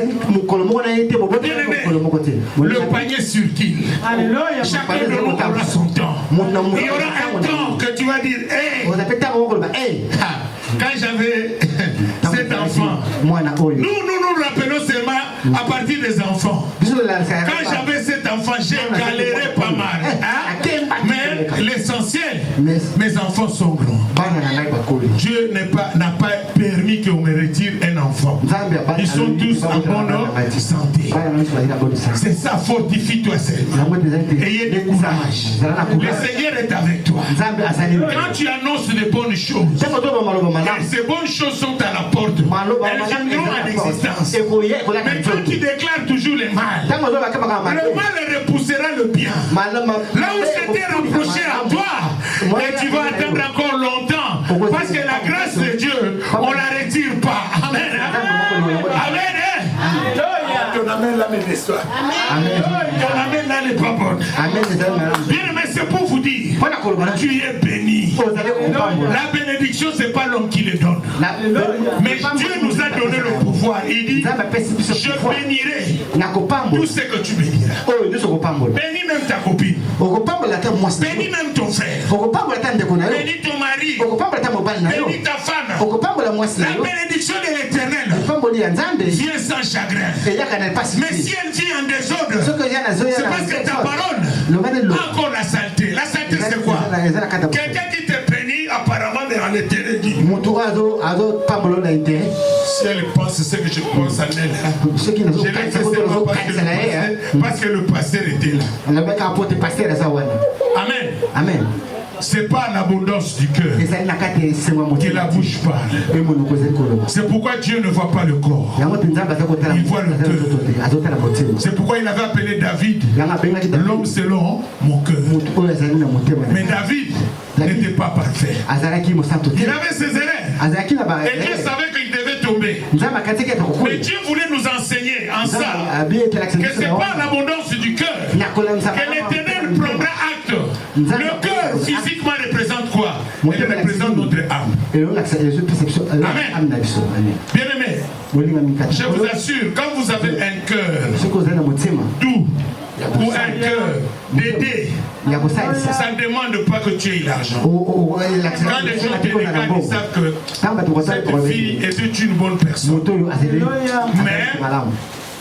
S1: Le panier circule. Chacun de nous aura son temps. Il y aura un temps que tu vas dire hey, quand j'avais cet enfant, nous nous rappelons seulement à partir des enfants. Quand j'avais cet enfant, j'ai galéré pas mal. Mais l'essentiel, mes enfants sont grands. Dieu n'a pas permis qu'on me retire un enfant. Ils sont tous en bonne santé. C'est ça, fortifie-toi seulement. Ayez du courage. Le Seigneur est avec toi. Quand tu annonces de bonnes choses, ces bonnes choses sont à la porte. Elles viendront à l'existence. Mais quand tu déclares toujours le mal repoussera le bien. Là où c'était reproché à toi, et tu vas attendre encore longtemps. Parce que la grâce de Dieu, on ne la retire pas. Amen. Amen. Ton amène là mes histoires. Ton amène là n'est pas bonne. Bien, mais c'est pour vous dire, tu es béni. La bénédiction, ce n'est pas l'homme qui le donne. Mais Dieu nous a donné le pouvoir. Il dit, je bénirai tout ce que tu béniras. Bénis même ta copine. Bénis même ton frère. Bénis ton mari. Bénis ta femme. La bénédiction de l'Éternel vient sans chagrin. Mais si elle vit en désordre, c'est parce que ta parole a encore la saleté. La saleté c'est quoi? Quelqu'un qui te bénit apparemment mais en intérêt dit. Si elle pense ce que je pense à elle, je l'ai fait seulement parce que le pasteur était là. Amen.
S3: Amen.
S1: C'est pas l'abondance du cœur que la bouche parle. C'est pourquoi Dieu ne voit pas le corps. Il voit le cœur. C'est pourquoi il avait appelé David l'homme selon mon cœur. Mais David n'était pas parfait. Il avait ses erreurs. Et Dieu savait qu'il devait tomber. Mais Dieu voulait nous enseigner en ça que ce n'est pas l'abondance du cœur que l'Éternel prendra acte. Le cœur physiquement représente quoi? Il représente notre âme. Amen. Bien aimé, je vous assure, quand vous avez un cœur doux ou un cœur d'aider, ça ne demande pas que tu aies l'argent. Quand les gens te regardent, ils savent que cette fille était une bonne personne.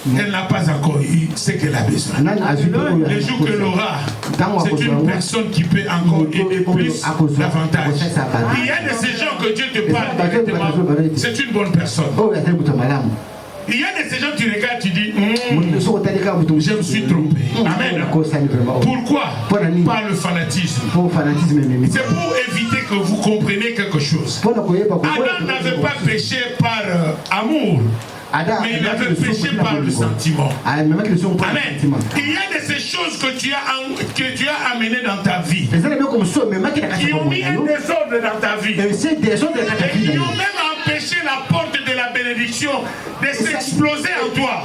S1: Mais elle n'a pas encore eu ce qu'elle a besoin. Le jour qu'elle aura, c'est une personne qui peut encore aider plus davantage. Il y a de ces gens que Dieu te parle directement. C'est une bonne personne. Il y a de ces gens qui regardent, tu dis, je me suis trompé. Amen. Pourquoi? Par le fanatisme. C'est pour éviter que vous compreniez quelque chose. Adam n'avait pas péché par amour. Mais il avait péché par le sentiment. Amen. Il y a de ces choses que tu as amenées dans ta vie qui ont mis un désordre dans ta vie et qui ont même empêché la porte de la bénédiction de s'exploser en toi à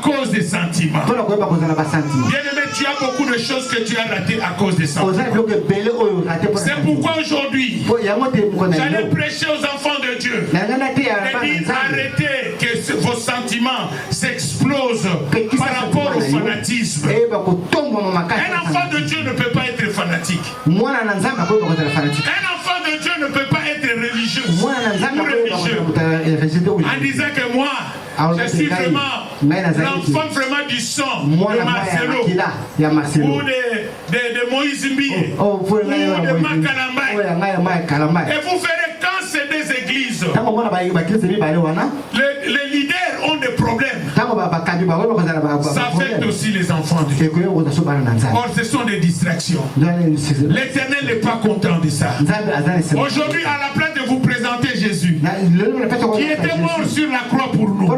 S1: cause des sentiments. Bien aimé, tu as beaucoup de choses que tu as ratées à cause des sentiments. C'est pourquoi aujourd'hui j'allais prêcher aux enfants de Dieu et dire arrêtez que vos sentiments s'explosent par rapport au fanatisme. Un enfant de Dieu ne peut pas être fanatique. Un enfant de Dieu ne peut pas être religieux ou religieux en disant que moi je suis vraiment l'enfant vraiment du sang de Marcelo ou de Moïse Mbie ou de Makalambay. Et vous verrez quand c'est des églises, les leaders ont des problèmes. Ça affecte aussi les enfants de Dieu. Or ce sont des distractions. L'Éternel n'est pas content de ça. Aujourd'hui, à la place de vous présenter Jésus qui était mort sur la croix pour nous,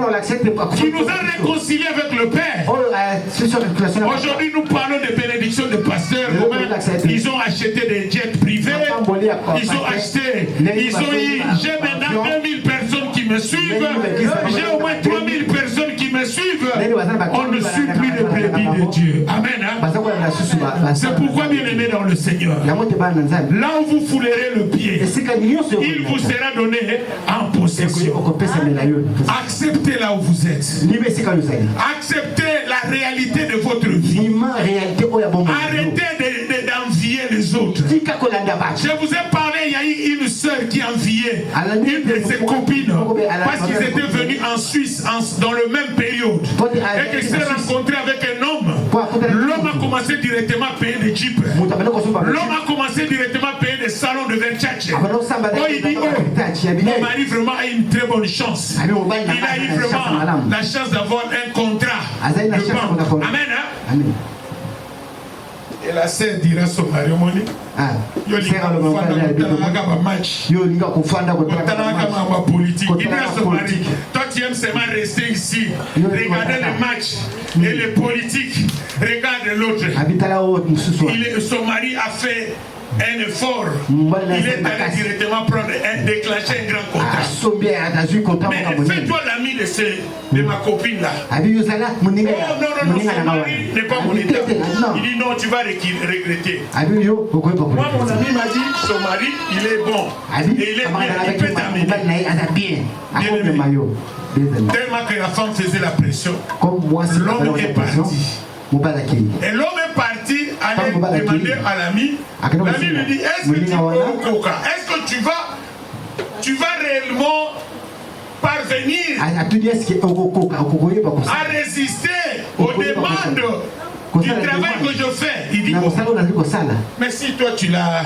S1: qui nous a réconciliés avec le Père. Aujourd'hui, nous parlons de bénédiction de pasteurs. Ils ont acheté des jets privés. Ils ont acheté. J'ai maintenant 2000 personnes qui me suivent. J'ai au moins 3000 personnes qui me suivent. On ne suit plus les brebis de Dieu. Amen. C'est pourquoi, bien aimé dans le Seigneur, là où vous foulerez le pied, il vous sera donné en possession. Acceptez là où vous êtes. Acceptez la réalité de votre vie. Arrêtez d'envier les autres. Je vous ai parlé, il y a eu une sœur qui enviait une de ses copines parce qu'ils étaient venus en Suisse dans le même période et qu'elle s'est rencontrée avec un homme. L'homme a commencé directement à payer des jeeps. L'homme a commencé directement à payer des salons de Versace. Oh, il dit, mon mari vraiment a une très bonne chance. Il a eu vraiment la chance d'avoir un contrat de banque. Amen. Amen. Et la sœur dira son mari, politique. Il dira son mari, toi tu aimes seulement rester ici, regarder les matchs et les politiques, regarde l'autre. Son mari a fait un effort, il est allé directement déclencher un grand contrat. Mais fais-toi l'ami de ma copine là. Oh non, son mari n'est pas mon état. Il dit non, tu vas regretter. Moi, mon ami m'a dit, son mari, il est bon. Et il est bien, il peut t'amener. Tellement que la femme faisait la pression, l'homme est parti. Et l'homme est parti aller demander à l'ami. L'ami lui dit, est-ce que tu vas réellement parvenir à résister aux demandes du travail que je fais? Il dit, mais si toi tu l'as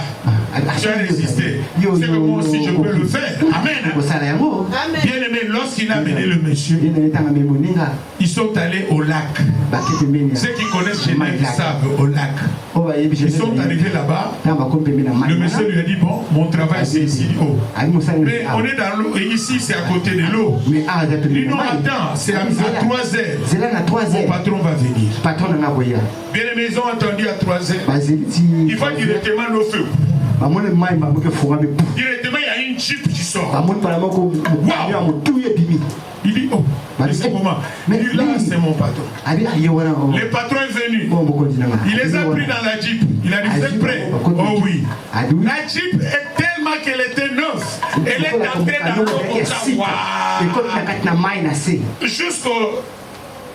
S1: Tu as résisté. C'est que moi aussi je peux le faire. Amen. Bien aimé, lorsqu'il a mené le monsieur, ils sont allés au lac. Ceux qui connaissent Genève savent au lac. Ils sont arrivés là-bas. Le monsieur lui a dit, bon, mon travail c'est ici. Oh. Mais on est dans l'eau et ici c'est à côté de l'eau. Il dit non, attends, c'est à 3 heures. Mon patron va venir. Bien aimé, ils ont entendu à 3 heures. Il va directement au feu. Directement, il y a une jeep qui sort. Wow. Il dit, oh, mais c'est comment? Il dit, là, c'est mon patron. Le patron est venu. Il les a pris dans la jeep. Il a dit, vous êtes prêts? Oh oui. La jeep est tellement qu'elle était neuve. Elle est entrée dans l'eau comme ça. Wow. Jusqu'au...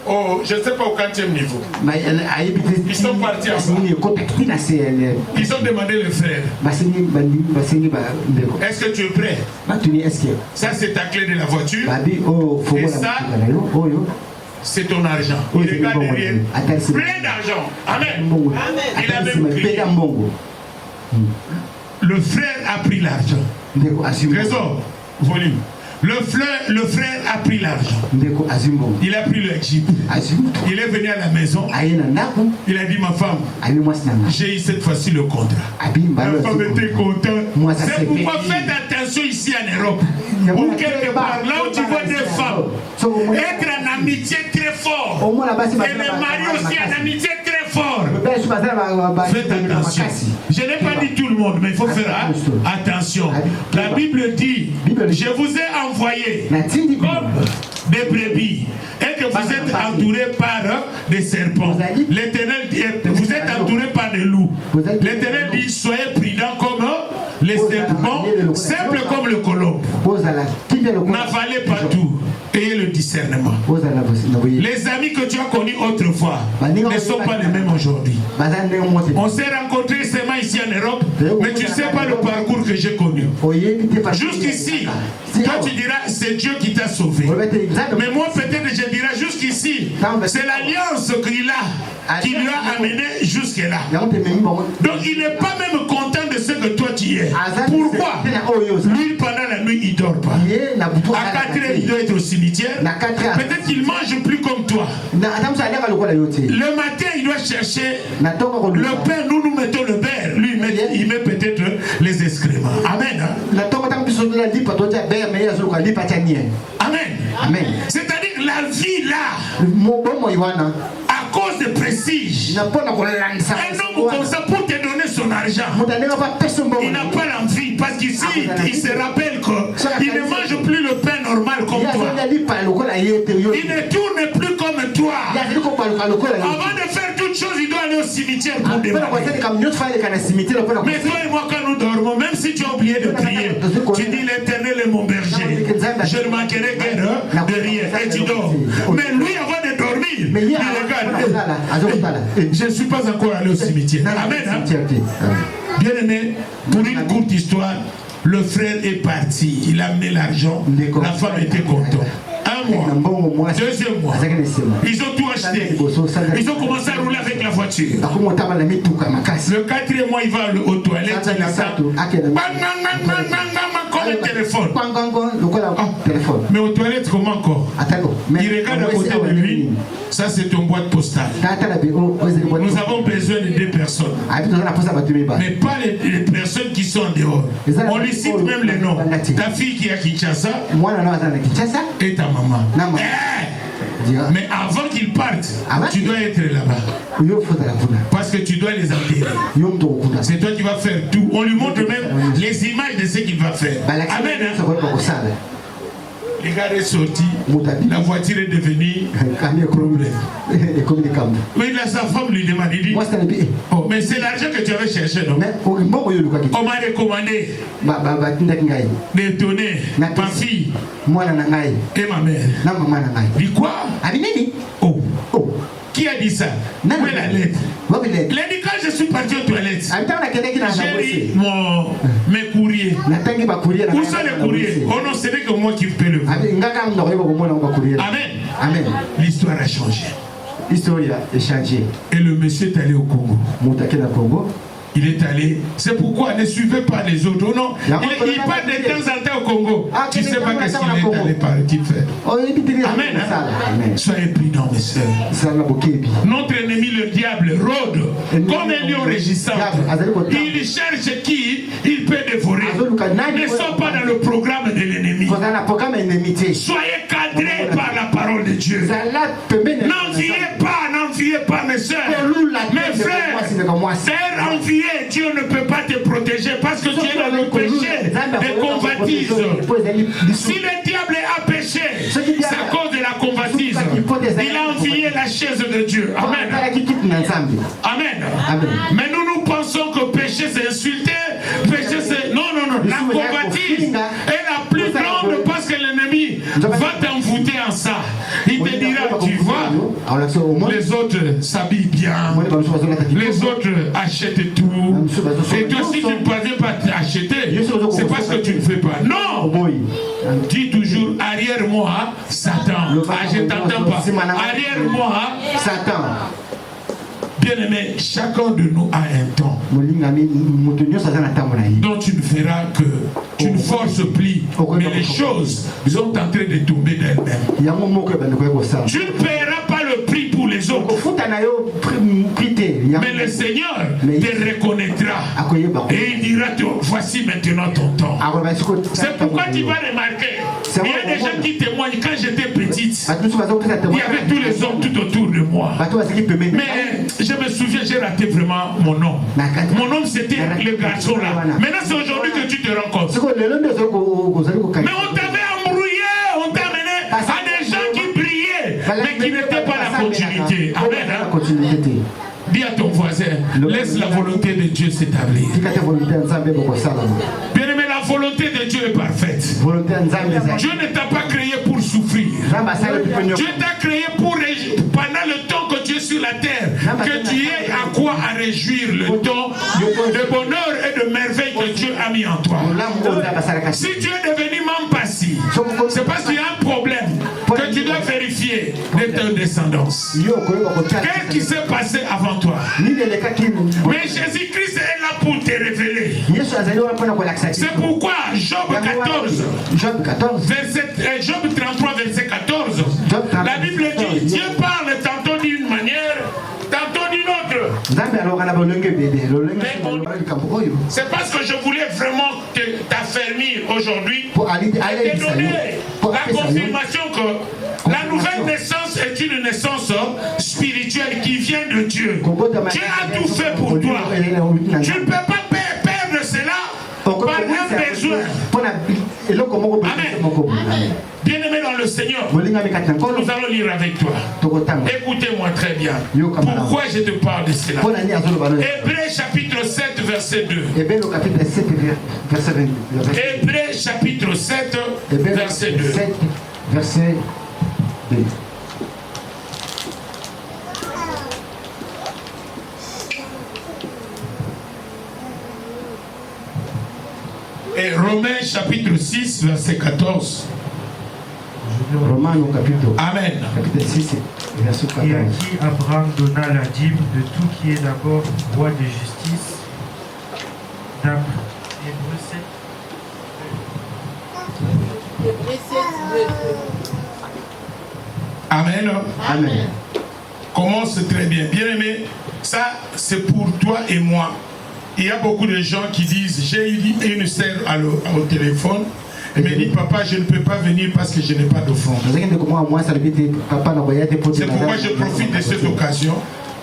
S1: Oh, je ne sais pas au 4e niveau. Ils sont partis ensemble. Ils ont demandé le frère. Est-ce que tu es prêt? Ça c'est ta clé de la voiture. Et ça, c'est ton argent. Il regarde derrière. Plein d'argent. Amen. Il a même crié. Le frère a pris l'argent. Trésor, volume. Le frère a pris l'argent. Il a pris le jeep. Il est venu à la maison. Il a dit, ma femme, j'ai eu cette fois-ci le contrat. La femme était contente. C'est pourquoi faites attention ici en Europe. Ou quelque part, là où tu vois des femmes, être en amitié très fort. Et les maris aussi en amitié très fort. Faites attention. Je n'ai pas dit tout le monde, mais il faut faire attention. La Bible dit, je vous ai envoyé comme des brebis et que vous êtes entourés par des serpents. L'Éternel dit, vous êtes entourés par des loups. L'Éternel dit, soyez prudents comme les serpents, simples comme le colombe. N'avalez pas tout. Ayez le discernement. Les amis que tu as connus autrefois ne sont pas les mêmes aujourd'hui. On s'est rencontrés seulement ici en Europe, mais tu ne sais pas le parcours que j'ai connu. Jusqu'ici, toi tu diras c'est Dieu qui t'a sauvé. Mais moi peut-être je dirais jusqu'ici, c'est l'alliance qu'il a, qui lui a amené jusque-là. Donc il n'est pas même content de ce que toi tu es. Pourquoi? Lui pendant la nuit il ne dort pas. À 4 heures il doit être au cimetière. Peut-être qu'il mange plus comme toi. Le matin il doit chercher le pain, nous mettons le beurre. Lui il met peut-être les excréments. Amen. Amen. C'est-à-dire la vie là, à cause de prestige, un homme comme ça pour te donner son argent, il n'a pas l'envie parce qu'ici il se rappelle qu'il ne mange plus le pain normal comme toi. Il ne tourne plus comme toi. Avant de faire toute chose, il doit aller au cimetière pour démarrer. Mais toi et moi quand nous dormons, même si tu as oublié de prier, tu dis l'Éternel est mon berger, je ne manquerai guère de rien et tu dors. Mais lui avant de dormir, il regarde, je ne suis pas encore allé au cimetière. Amen. Bien aimé, pour une courte histoire, le frère est parti, il a amené l'argent, la femme était contente. Un mois, 2e mois, ils ont tout acheté. Ils ont commencé à rouler avec la voiture. Le 4e mois, il va aux toilettes, il attend. Comme le téléphone. Mais aux toilettes, comment encore? Il regarde à côté de lui. Ça, c'est ton boîte postale. Nous avons besoin de 2 personnes. Mais pas les personnes qui sont en dehors. On lui cite même les noms. Ta fille qui est à Kinshasa et ta maman. Mais avant qu'ils partent, tu dois être là-bas. Parce que tu dois les enterrer. C'est toi qui vas faire tout. On lui montre même les images de ce qu'il va faire. Amen. Le gars est sorti, la voiture est devenue un problème. Mais là, sa femme lui demande, il dit, oh, mais c'est l'argent que tu avais cherché, non? On m'a recommandé de donner ma fille et ma mère. Dit quoi? Oh. Qui a dit ça? Où est la lettre? Il a dit quand je suis parti aux toilettes, j'ai mis mes courriers. Où sont les courriers? Oh non, ce n'est que moi qui peux le voir. Amen. L'histoire a changé. Et le monsieur est allé au Congo. il est allé. C'est pourquoi ne suivez pas les autres. Oh non, il part de temps en temps au Congo. Tu ne sais pas qu'est-ce qu'il est allé par qui faire. Amen. Hein? Soyez prudents, mes soeurs. Notre ennemi, le diable, rôde comme un lion régissant. Il cherche qui il peut dévorer. Ne sois pas dans le programme de l'ennemi. Soyez cadrés par la parole de Dieu. N'enviez pas, mes soeurs. Mes frères, envier, Dieu ne peut pas te protéger parce que tu es dans le péché de convoitise. Si le diable a péché, c'est à cause de la convoitise. Il a envié la chaise de Dieu. Amen. Amen. Mais nous pensons que péché c'est insulter, péché c'est... Non. La convoitise est la plus grande parce que l'ennemi va t'envoûter en ça. Il te dira, tu vois, les autres s'habillent bien, les autres achètent tout. Et toi, si tu ne parviens pas à acheter, c'est parce que tu ne fais pas. Non! Dis toujours, arrière-moi, Satan. Je ne t'entends pas. Arrière-moi, Satan. Bien-aimé, chacun de nous a un temps dont tu ne feras que tu ne forces plus, mais les choses sont en train de tomber d'elles-mêmes. Tu ne paieras pas le prix pour les autres, mais le Seigneur te reconnaîtra et il dira, voici maintenant ton temps. C'est pourquoi tu vas remarquer, il y a des gens qui témoignent, quand j'étais petite, il y avait tous les hommes tout autour de moi, mais je me souviens, j'ai raté vraiment mon homme. Mon homme, c'était le garçon là. Maintenant, c'est aujourd'hui que tu te rends compte. Mais on t'avait embrouillé, on t'a amené à des gens qui brillaient, mais qui n'étaient pas la continuité. Amen. Hein? Dis à ton voisin, laisse la volonté de Dieu s'établir. Bien aimé, la volonté de Dieu est parfaite. Dieu ne t'a pas créé pour souffrir. Dieu t'a créé pour, pendant le temps que tu es sur la terre, que tu aies à quoi à réjouir le temps de bonheur et de merveille que Dieu a mis en toi. Si tu es devenu membre-passif, c'est parce qu'il y a un problème que tu dois vérifier de ta descendance. Qu'est-ce qui s'est passé avant toi? Mais Jésus-Christ est là pour te révéler. C'est pourquoi Job 33 verset 14, la Bible dit, Dieu parle tantôt d'une manière, tantôt d'une autre. C'est parce que je voulais vraiment t'affermir aujourd'hui et te donner la confirmation que la nouvelle naissance est une naissance spirituelle qui vient de Dieu. Dieu a tout fait pour toi. Tu ne peux pas perdre cela par un besoin. Amen. Bien-aimé dans le Seigneur, nous allons lire avec toi. Écoutez-moi très bien. Pourquoi je te parle de cela? Hébreux chapitre 7, verset 2. Hébreux chapitre 7, verset 2.
S3: Verset 2.
S1: Et Romains chapitre 6, verset 14.
S3: Romains au chapitre.
S1: Amen.
S3: Chapitre 6, verset 14.
S4: Et à qui Abraham donna la dîme de tout qui est d'abord roi de justice. Hébreux 7.
S1: Amen.
S3: Amen.
S1: Commence très bien. Bien aimé, ça c'est pour toi et moi. Il y a beaucoup de gens qui disent, j'ai eu une sœur au téléphone, elle me dit, papa, je ne peux pas venir parce que je n'ai pas d'offrande. C'est pourquoi je profite de cette occasion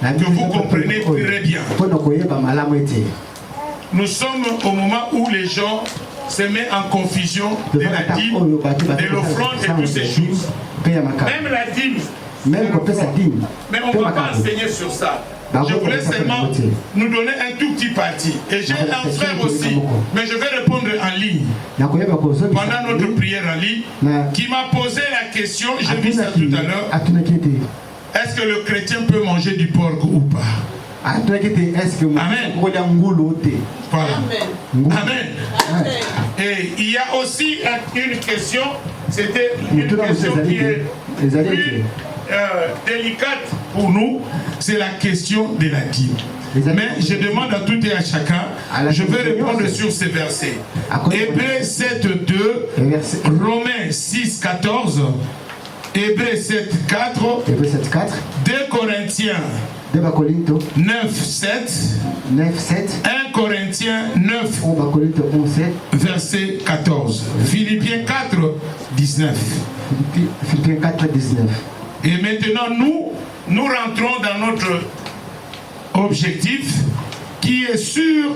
S1: que vous comprenez très bien. Nous sommes au moment où les gens se mettent en confusion de la dîme, de l'offrande et toutes ces choses. Même la dîme, mais on ne peut pas enseigner sur ça. Je voulais seulement nous donner un tout petit parti. Et j'ai un frère aussi, mais je vais répondre en ligne. Pendant notre prière en ligne, qui m'a posé la question, j'ai vu ça tout à l'heure. Est-ce que le chrétien peut manger du porc ou pas? Amen. Voilà. Amen. Et il y a aussi une question, c'était une question qui est plus délicate pour nous, c'est la question de la dîme. Mais je demande à tout et à chacun, je vais répondre sur ces versets. Hébreux 7, 2, Romains 6, 14, Hébreux 7, 4, 2 Corinthiens 9, 7, 1 Corinthiens 9, verset 14, Philippiens 4, 19. Et maintenant, nous rentrons dans notre objectif qui est sur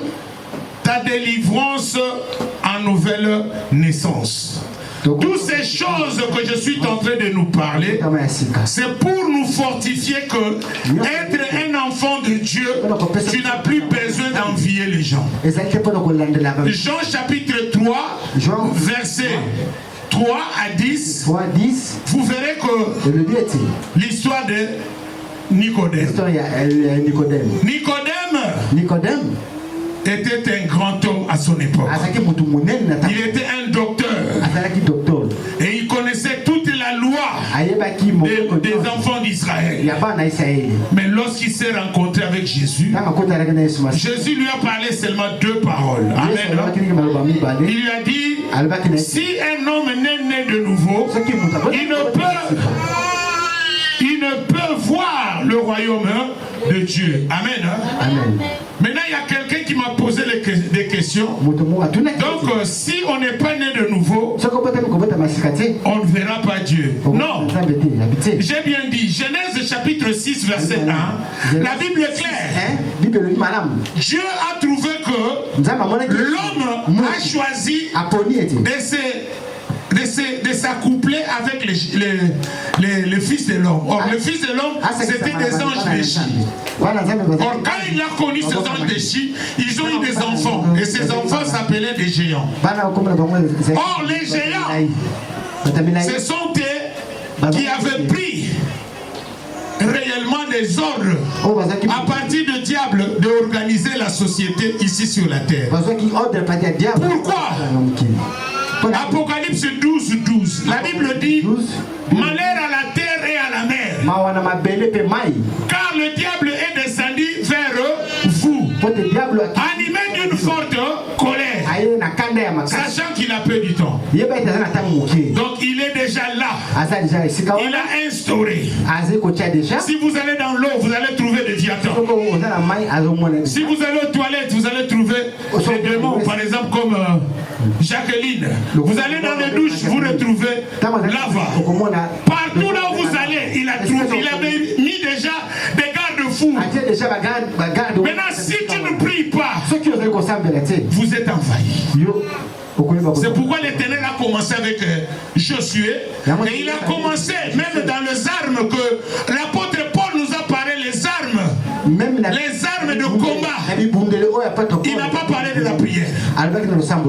S1: ta délivrance en nouvelle naissance. Toutes ces choses que je suis en train de nous parler, c'est pour nous fortifier que être un enfant de Dieu, tu n'as plus besoin d'envier les gens. Jean chapitre 3, verset 3 à 10, vous verrez que l'histoire de Nicodème. Nicodème était un grand homme à son époque. Il était un docteur. Et il connaissait toute la loi des enfants d'Israël. Mais lorsqu'il s'est rencontré avec Jésus, Jésus lui a parlé seulement 2 paroles. Amen. Il lui a dit, si un homme n'est né de nouveau, il ne peut voir le royaume de Dieu. Amen. Amen. Maintenant, il y a quelqu'un qui m'a posé des questions. Donc, si on n'est pas né de nouveau, on ne verra pas Dieu. Non. J'ai bien dit, Genèse chapitre 6, verset 1, la Bible est claire. Dieu a trouvé que l'homme a choisi de s'accoupler avec les fils de l'homme. Or, les fils de l'homme, c'était des anges déchis. Or, quand il a connu ces anges déchis, ils ont eu des enfants. Et ces enfants s'appelaient des géants. Or, les géants, ce sont eux qui avaient pris réellement des ordres à partir du diable d'organiser la société ici sur la terre. Pourquoi? Apocalypse 12, 12. La Bible dit, malheur à la terre et à la mer. Car le diable est descendu vers vous, animé d'une forte colère, sachant qu'il a peu du temps. Donc il est déjà là. Il a instauré. Si vous allez dans l'eau, vous allez trouver des diatons. Si vous allez aux toilettes, vous allez trouver des démons, par exemple comme Jacqueline. Vous allez dans les douches, vous retrouvez lava. Partout là où vous allez, il a mis déjà des garde-fous. Maintenant, si tu ne pries pas, vous êtes envahi. C'est pourquoi l'Éternel a commencé avec Josué. Et il a commencé même dans les armes que l'apôtre Paul nous a parlé, les armes de combat. Il n'a pas parlé de la prière.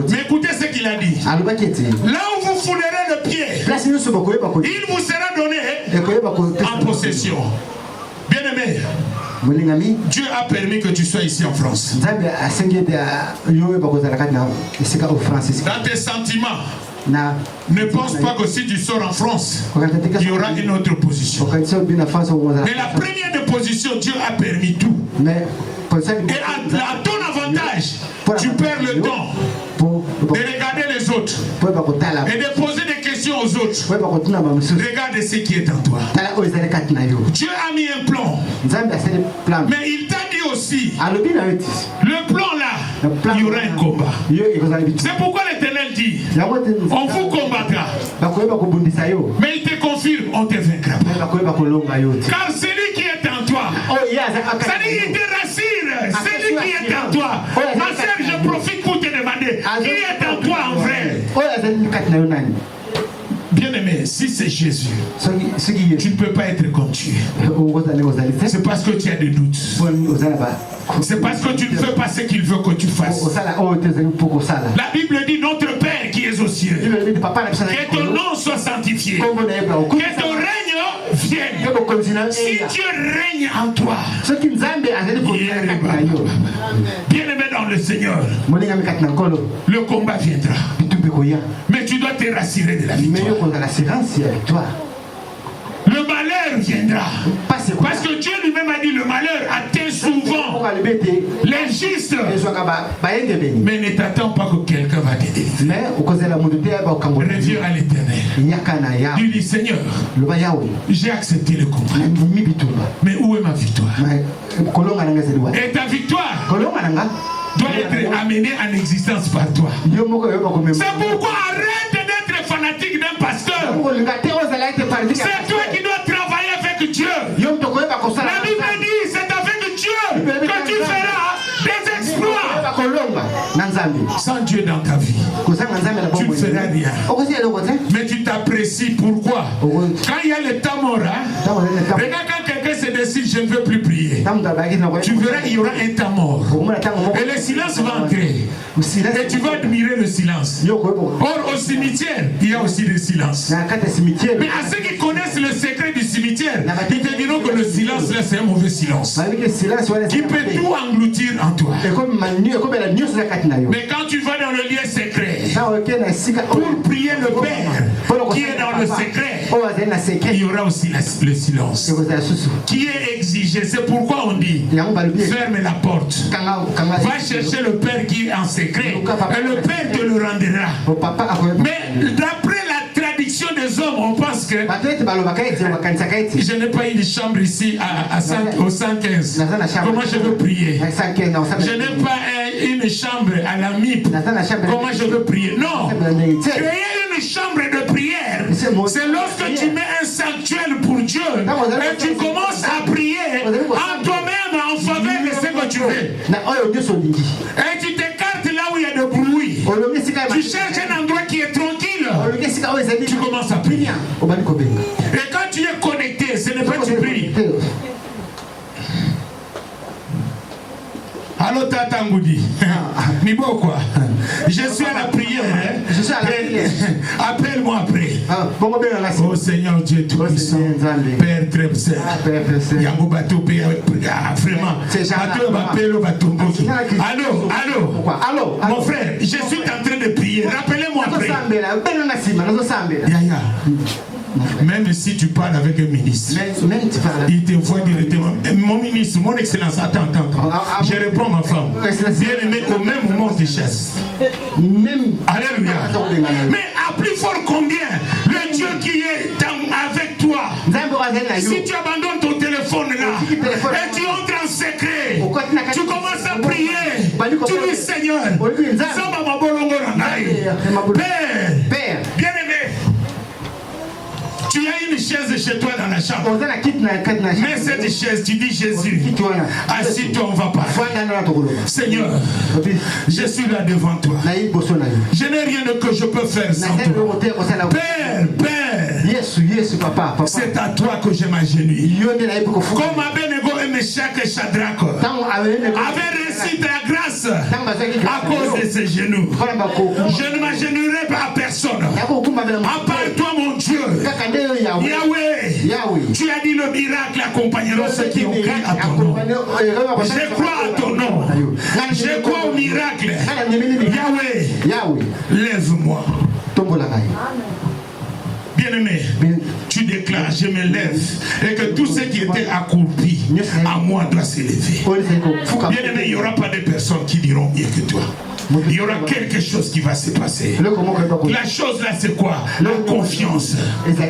S1: Mais écoutez ce qu'il a dit. Là où vous foulerez le pied, il vous sera donné en possession. Bien-aimé, Dieu a permis que tu sois ici en France. Dans tes sentiments, ne pense pas que si tu sors en France, il y aura une autre position. Mais la première de position, Dieu a permis tout. Et à ton avantage, tu perds le temps de regarder les autres et de poser des questions aux autres. Regarde ce qui est en toi. Dieu a mis un plan. Mais il t'a dit aussi, le plan là, il y aura un combat. C'est pourquoi l'Éternel dit, on vous combattra. Mais il te confirme, on te vaincra pas. Car celui qui est en toi, c'est-à-dire il te rassure, celui qui est en toi. Ma sœur, je profite pour te demander, qui est en toi en vrai? Bien-aimé, si c'est Jésus, tu ne peux pas être comme tu es. C'est parce que tu as des doutes. C'est parce que tu ne fais pas ce qu'il veut que tu fasses. La Bible dit, notre Père qui est aux cieux, que ton nom soit sanctifié, que ton règne vienne. Si Dieu règne en toi, bien-aimé dans le Seigneur, le combat viendra. Mais tu dois te rassurer de la victoire. Le malheur viendra. Parce que Dieu lui-même a dit le malheur atteint souvent les justes. Mais ne t'attends pas que quelqu'un va te délivrer. Reviens à l'Éternel. Tu dis Seigneur, j'ai accepté le combat. Mais où est ma victoire? Et ta victoire doit être amenée en existence par toi. C'est pourquoi arrête d'être fanatique d'un pasteur. C'est toi qui dois travailler avec Dieu. La Bible dit c'est avec Dieu que tu feras des exploits. Sans Dieu dans ta vie, tu ne feras rien. Mais tu t'apprécies. Pourquoi? Quand il y a le temps mort, regarde quand quelqu'un se décide je ne veux plus prier, tu verras il y aura un temps mort. Et le silence va entrer. Et tu vas admirer le silence. Or au cimetière, il y a aussi le silence. Mais à ceux qui connaissent le secret du cimetière, ils te diront que le silence là c'est un mauvais silence qui peut tout engloutir en toi. Mais quand tu vas dans le lieu secret pour prier le Père qui est dans le secret, il y aura aussi le silence qui est exigé. C'est pourquoi on dit ferme la porte, va chercher le Père qui est en secret et le Père te le rendra. Mais d'après la tradition des hommes, on pense que je n'ai pas une chambre ici au 115. Comment je veux prier? Je n'ai pas une chambre à la MIP. Comment je veux prier? Non. Créer une chambre de prière, c'est lorsque tu mets un sanctuaire pour Dieu et tu commences à prier en toi-même en faveur de ce que tu veux. Et tu t'écartes là où il y a de bruit. Tu cherches un endroit qui est tranquille. Tu commences à prier. Et quand tu es connecté, ce n'est pas tu pries. Allô Tata Ngoudi. Ni beau quoi. Je suis à la prière. Appelle-moi après. Oh Seigneur Dieu tout-puissant, Père très saint. Yango bateau vraiment. Allô. Mon frère, je suis en train de prier. Rappelez-moi après. Même si tu parles avec un ministre, il te voit directement. Mon ministre, mon excellence, attends. Je réponds ma femme. Bien aimé, au même moment tu chasses. Alléluia. Mais à plus fort combien le Dieu qui est avec toi, si tu abandonnes ton téléphone là et tu entres en secret, tu commences à prier, tu dis Seigneur, Père, bien aimé, tu as une chaise chez toi dans la chambre. Mais cette chaise, tu dis Jésus, assis-toi, on va parler. Seigneur, je suis là devant toi. Je n'ai rien que je peux faire sans toi. Père, c'est à toi que je m'agenouille. Comme Abednego et Meshach et Shadrach avaient reçu ta grâce à cause de ses genoux. Je ne m'agenouillerai pas à personne. À part toi, mon Dieu. Yahweh, tu as dit le miracle accompagnera ceux qui ont cru à ton nom. Je crois à ton nom. Je crois au miracle. Yahweh, lève-moi. Bien-aimé, tu déclares, je me lève et que tous ceux qui étaient accroupis à moi doivent s'élever. Bien-aimé, il n'y aura pas de personnes qui diront mieux que toi. Il y aura quelque chose qui va se passer. La chose là c'est quoi? La confiance.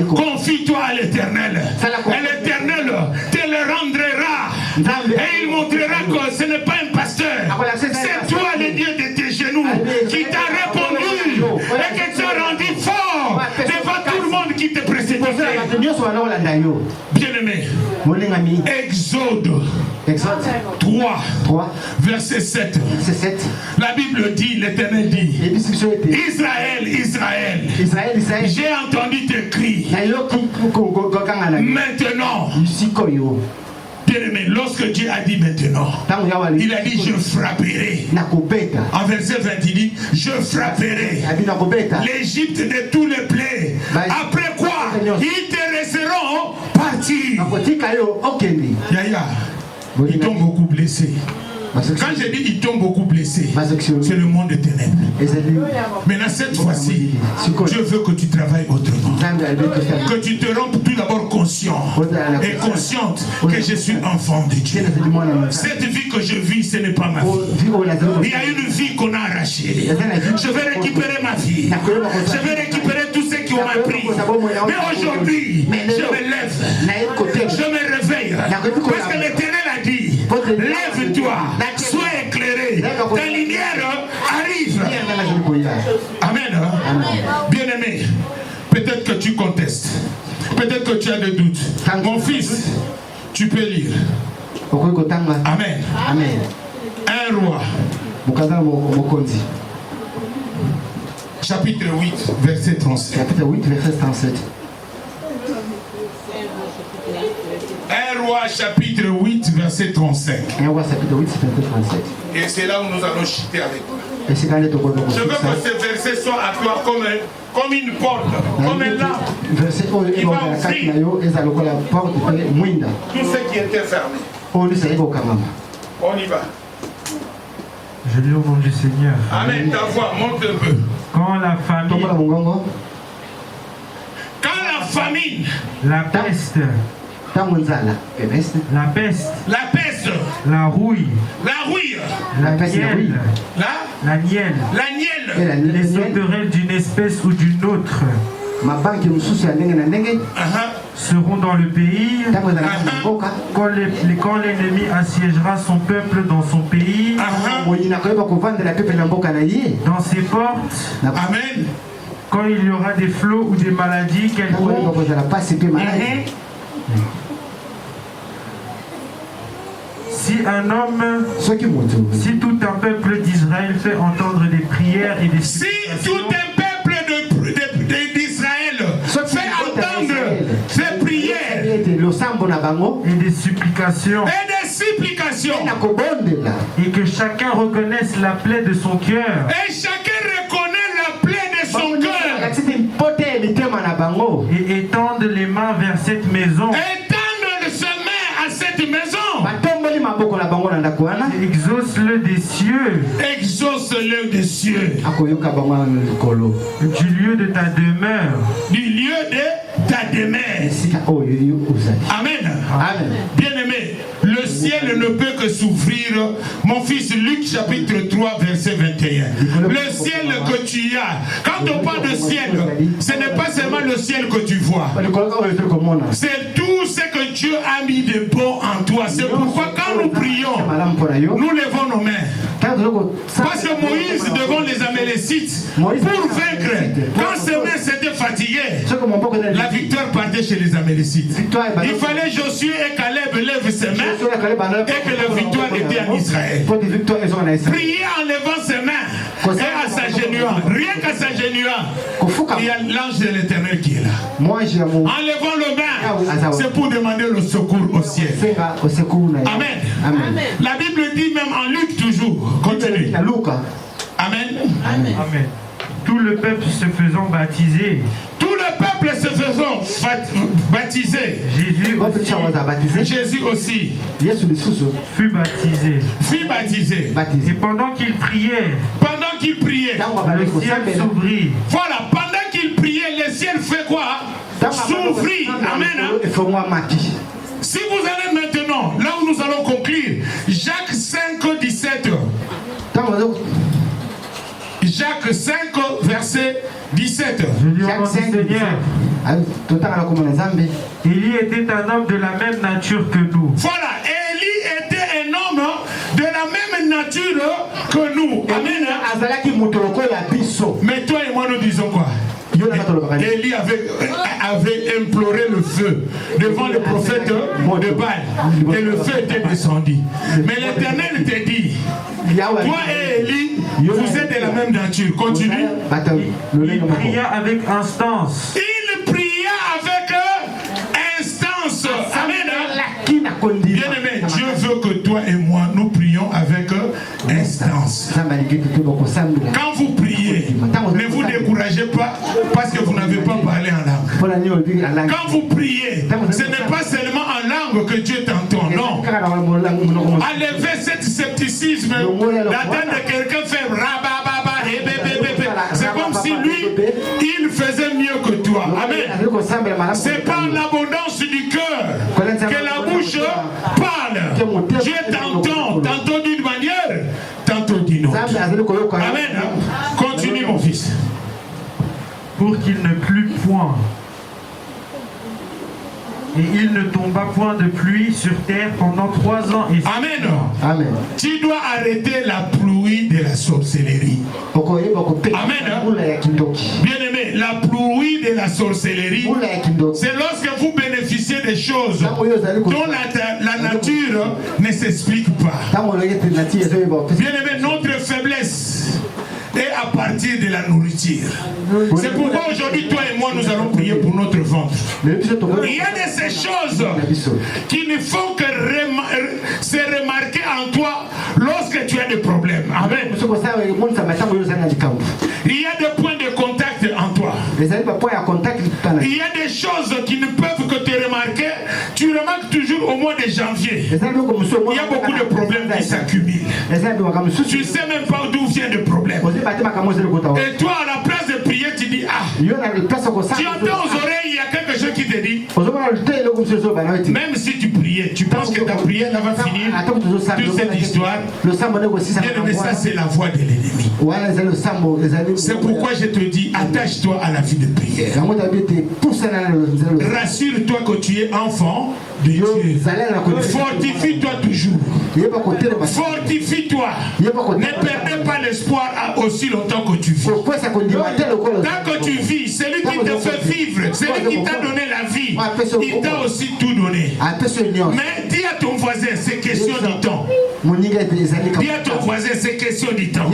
S1: Confie-toi à l'Éternel. Et l'Éternel te le rendra. Et il montrera que ce n'est pas un pasteur. C'est toi le Dieu de tes genoux qui t'a répondu et qui t'a rendu fort devant tout le monde qui te précédait. Bien-aimé, Exode 3, verset 7. La Bible dit, l'Éternel dit, Israël, j'ai entendu tes cris. Maintenant, bien-aimé, lorsque Dieu a dit maintenant, il a dit je frapperai. En verset 20, il dit je frapperai l'Égypte de tous les plaies. Après quoi, ils te laisseront partir. Yaya, ils t'ont beaucoup blessé. Quand je dis ils t'ont beaucoup blessé, c'est le monde des ténèbres. Maintenant, cette fois-ci, Dieu veut que tu travailles autrement. Que tu te rends tout d'abord conscient et consciente que je suis enfant de Dieu. Cette vie que je vis, ce n'est pas ma vie. Il y a une vie qu'on a arrachée. Je vais récupérer ma vie. Je vais récupérer tous ceux qui ont appris. Mais aujourd'hui, je me lève. Je me réveille. Parce que l'Éternel a dit, lève-toi, sois éclairé. Ta lumière arrive. Amen. Bien-aimé, peut-être que tu contestes. Peut-être que tu as des doutes. Mon fils, tu peux lire. Amen.
S3: Amen.
S1: Un roi. Chapitre 8, verset 37.
S3: Chapitre 8, verset 37.
S1: Un roi, chapitre 8, verset 35.
S3: Un roi, chapitre 8, verset 37.
S1: Et c'est là où nous allons chuter avec toi.
S3: Je veux
S1: que ce verset soit à toi comme une porte, comme un lampe. Il va ouvrir tout ce qui était fermé. On y va.
S4: Je lis au nom du Seigneur.
S1: Amen. Ta voix, monte un peu.
S4: Quand la
S1: famine,
S4: la peste, la rouille, la nielle, les sauterelles d'une espèce ou d'une autre seront dans le pays. Quand l'ennemi assiégera son peuple dans son pays, dans ses portes,
S1: amen.
S4: Quand il y aura des flots ou des maladies quelconques, si un homme, si tout un peuple d'Israël fait entendre des prières et des supplications,
S1: si tout un peuple d'Israël fait entendre des prières
S4: et des supplications, et que chacun reconnaisse la plaie de son cœur,
S1: et chacun reconnaît la plaie de son cœur,
S4: et étende les mains vers cette maison, exauce-le des cieux,
S1: exauce-le des cieux,
S4: du lieu de ta demeure,
S1: Amen. Amen. Bien-aimé, le ciel ne peut que s'ouvrir. Mon fils, Luc chapitre 3 verset 21. Le ciel que tu as, quand on parle de ciel, ce n'est pas seulement le ciel que tu vois, c'est tout ce que Dieu a mis de bon en toi. C'est pourquoi quand nous prions, nous levons nos mains. Parce que Moïse devant les Amalécites, pour vaincre, quand ses mains s'étaient fatiguées, la victoire partait chez les Amalécites. Il fallait Josué et Caleb lèvent ses mains et que la victoire était en Israël. Prier en levant ses mains et à s'agenouillant, rien qu'à s'agenouillant, il y a l'ange de l'Éternel qui est là. En levant le main, c'est pour demander le secours au ciel. Amen. Amen. La Bible dit même en Luc toujours, continue. Amen.
S4: Amen. Amen. Tout le peuple se faisant baptiser.
S1: Tout le peuple se faisant baptiser. Jésus aussi.
S4: Fut baptisé.
S1: Fut baptisé.
S4: Et pendant qu'il priait.
S1: Le
S4: ciel s'ouvrit.
S1: Voilà, pendant qu'il priait, le ciel fait quoi? S'ouvrit. Amen. Si vous allez maintenant, là où nous allons conclure, Jacques 5, 17. Jacques 5, verset 17.
S4: Jacques 5, Élie était un homme de la même nature que nous.
S1: Voilà, Élie était un homme de la même nature que nous. Amen. Mais toi et moi, nous disons quoi? Élie avait imploré le feu devant le prophète de Baal et le feu était descendu. Mais l'Éternel te dit, toi et Élie, vous êtes de la même nature. Continue.
S4: Il pria avec instance.
S1: Il pria avec instance. Amen. Bien-aimé, Dieu veut que toi et moi, nous prions avec instance. Quand vous priez, ne vous découragez pas parce que vous n'avez pas parlé en langue. Quand vous priez, ce n'est pas seulement en langue que Dieu t'entend, non. Enlevez cet scepticisme d'attendre quelqu'un faire rabababa, c'est comme si lui, il faisait mieux que toi. Amen. C'est par l'abondance du cœur que la bouche parle. Dieu t'entend, tantôt d'une manière, tantôt d'une autre. Amen. Continue mon fils.
S4: Pour qu'il ne plût point. Et il ne tomba point de pluie sur terre pendant 3 ans. Et
S1: Amen.
S3: Amen.
S1: Tu dois arrêter la pluie de la sorcellerie. Amen. Bien-aimé, la pluie de la sorcellerie, c'est lorsque vous bénéficiez des choses dont la nature ne s'explique pas. Bien-aimé, notre faiblesse est à partir de la nourriture. C'est pourquoi aujourd'hui, toi et moi, nous allons prier pour notre ventre. Il y a de ces choses qui ne font que se remarquer en toi lorsque tu as des problèmes. Amen. Il y a des points de contact en toi. Il y a des choses qui ne peuvent que te remarquer. Tu remarques toujours au mois de janvier. Il y a beaucoup de problèmes qui s'accumulent. Tu ne sais même pas d'où vient le problème. Et toi, à la place de prier, tu dis, ah, tu entends aux oreilles, il y a quelque chose qui te dit, même si tu priais, tu penses que ta prière va finir, toute cette histoire, bien, ça c'est la voix de l'ennemi. C'est pourquoi je te dis, attache-toi à la vie de prière. Rassure-toi que tu es enfant de Dieu. Fortifie-toi toujours. Fortifie-toi. Ne perdez pas l'espoir aussi longtemps que tu vis. Tant que tu vis, celui qui te fait vivre, celui qui t'a donné la vie, il t'a aussi tout donné. Mais dis à ton voisin, c'est question du temps. Dis à ton voisin, c'est question du temps.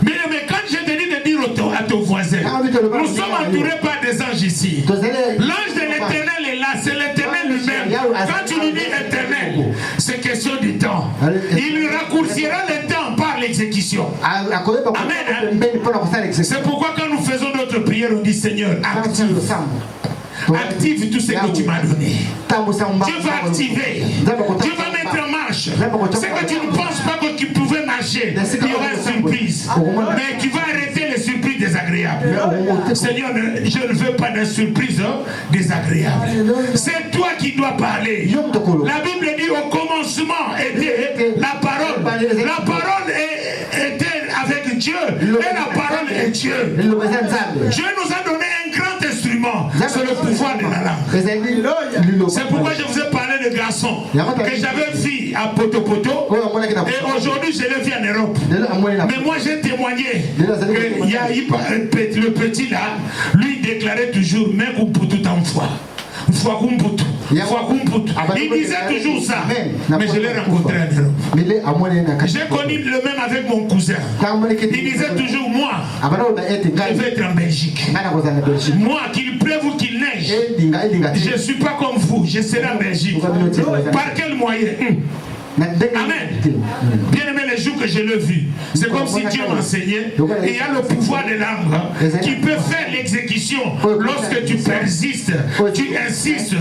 S1: Mais quand je te dis de dire à ton voisin, nous sommes entourés par des anges ici. L'ange de l'éternel est là, c'est l'éternel lui-même. Quand tu lui dis éternel, c'est question du temps. Il raccourcira le temps par l'exécution. Amen. C'est pourquoi quand nous faisons notre prière, on dit Seigneur, active tout ce que tu m'as donné. Dieu va activer. Dieu va mettre en marche. Ce que tu ne penses pas que tu pouvais marcher, il y aura une surprise. Mais tu vas arrêter les surprises désagréables. Seigneur, je ne veux pas de surprise désagréable. C'est toi qui dois parler. La Bible dit au commencement était la parole. La parole était avec Dieu. Et la parole est Dieu. Dieu nous a donné un grand instrument. C'est le pouvoir de la langue. C'est pourquoi je vous ai parlé de garçons que j'avais vu à Poto. Et aujourd'hui je l'ai vu en Europe. Mais moi j'ai témoigné qu'il y a eu le petit là, lui déclarait toujours même tout en foi. Il disait toujours ça. Mais je l'ai rencontré en Europe. J'ai connu le même avec mon cousin. Il disait toujours moi, je vais être en Belgique. Moi, qu'il pleuve ou qu'il neige, je ne suis pas comme vous, je serai en Belgique. Par quel moyen? Amen. Bien aimé, les jours que je l'ai vu, c'est comme si Dieu m'enseignait. Et il y a le pouvoir de l'âme qui peut faire l'exécution lorsque tu persistes, tu insistes.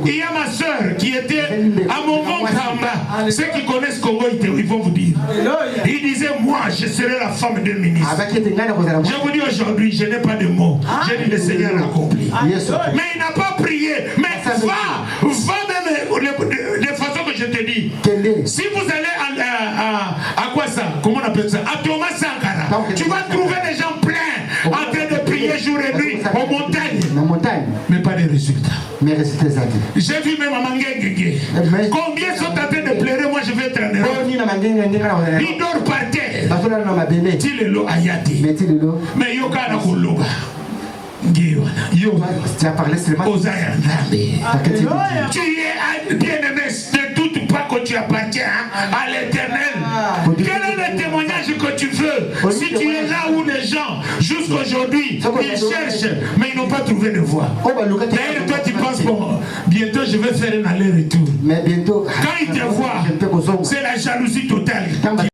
S1: Il y a ma soeur qui était à mon ventre en bas. Ceux qui connaissent Congo, ils vont vous dire. Il disait, moi, je serai la femme d'un ministre. Je vous dis aujourd'hui, je n'ai pas de mots. J'ai dit, le Seigneur l'a accompli. Mais il n'a pas prié. Mais va même de façon que je te dis. Si vous allez à quoi ça? Comment on appelle ça? À Thomas Sankara. Tu vas trouver des gens pleins en train de prier jour et nuit aux montagnes. Mais pas de résultats. J'ai vu même à Mangengenge. Combien sont en train de pleurer? Moi je vais être en Europe. Il dort par terre. Tilelo Ayati. Mais Yoka Nakuluga.
S3: Tu as parlé seulement.
S1: Tu es bien-aimé de toute part que tu appartiens à l'éternel. Quel est le témoignage que tu veux? Si tu es là où les gens, jusqu'aujourd'hui, ils cherchent, mais ils n'ont pas trouvé de voie. D'ailleurs, toi tu penses, bon, bientôt je vais faire un aller-retour. Quand ils te voient, c'est la jalousie totale.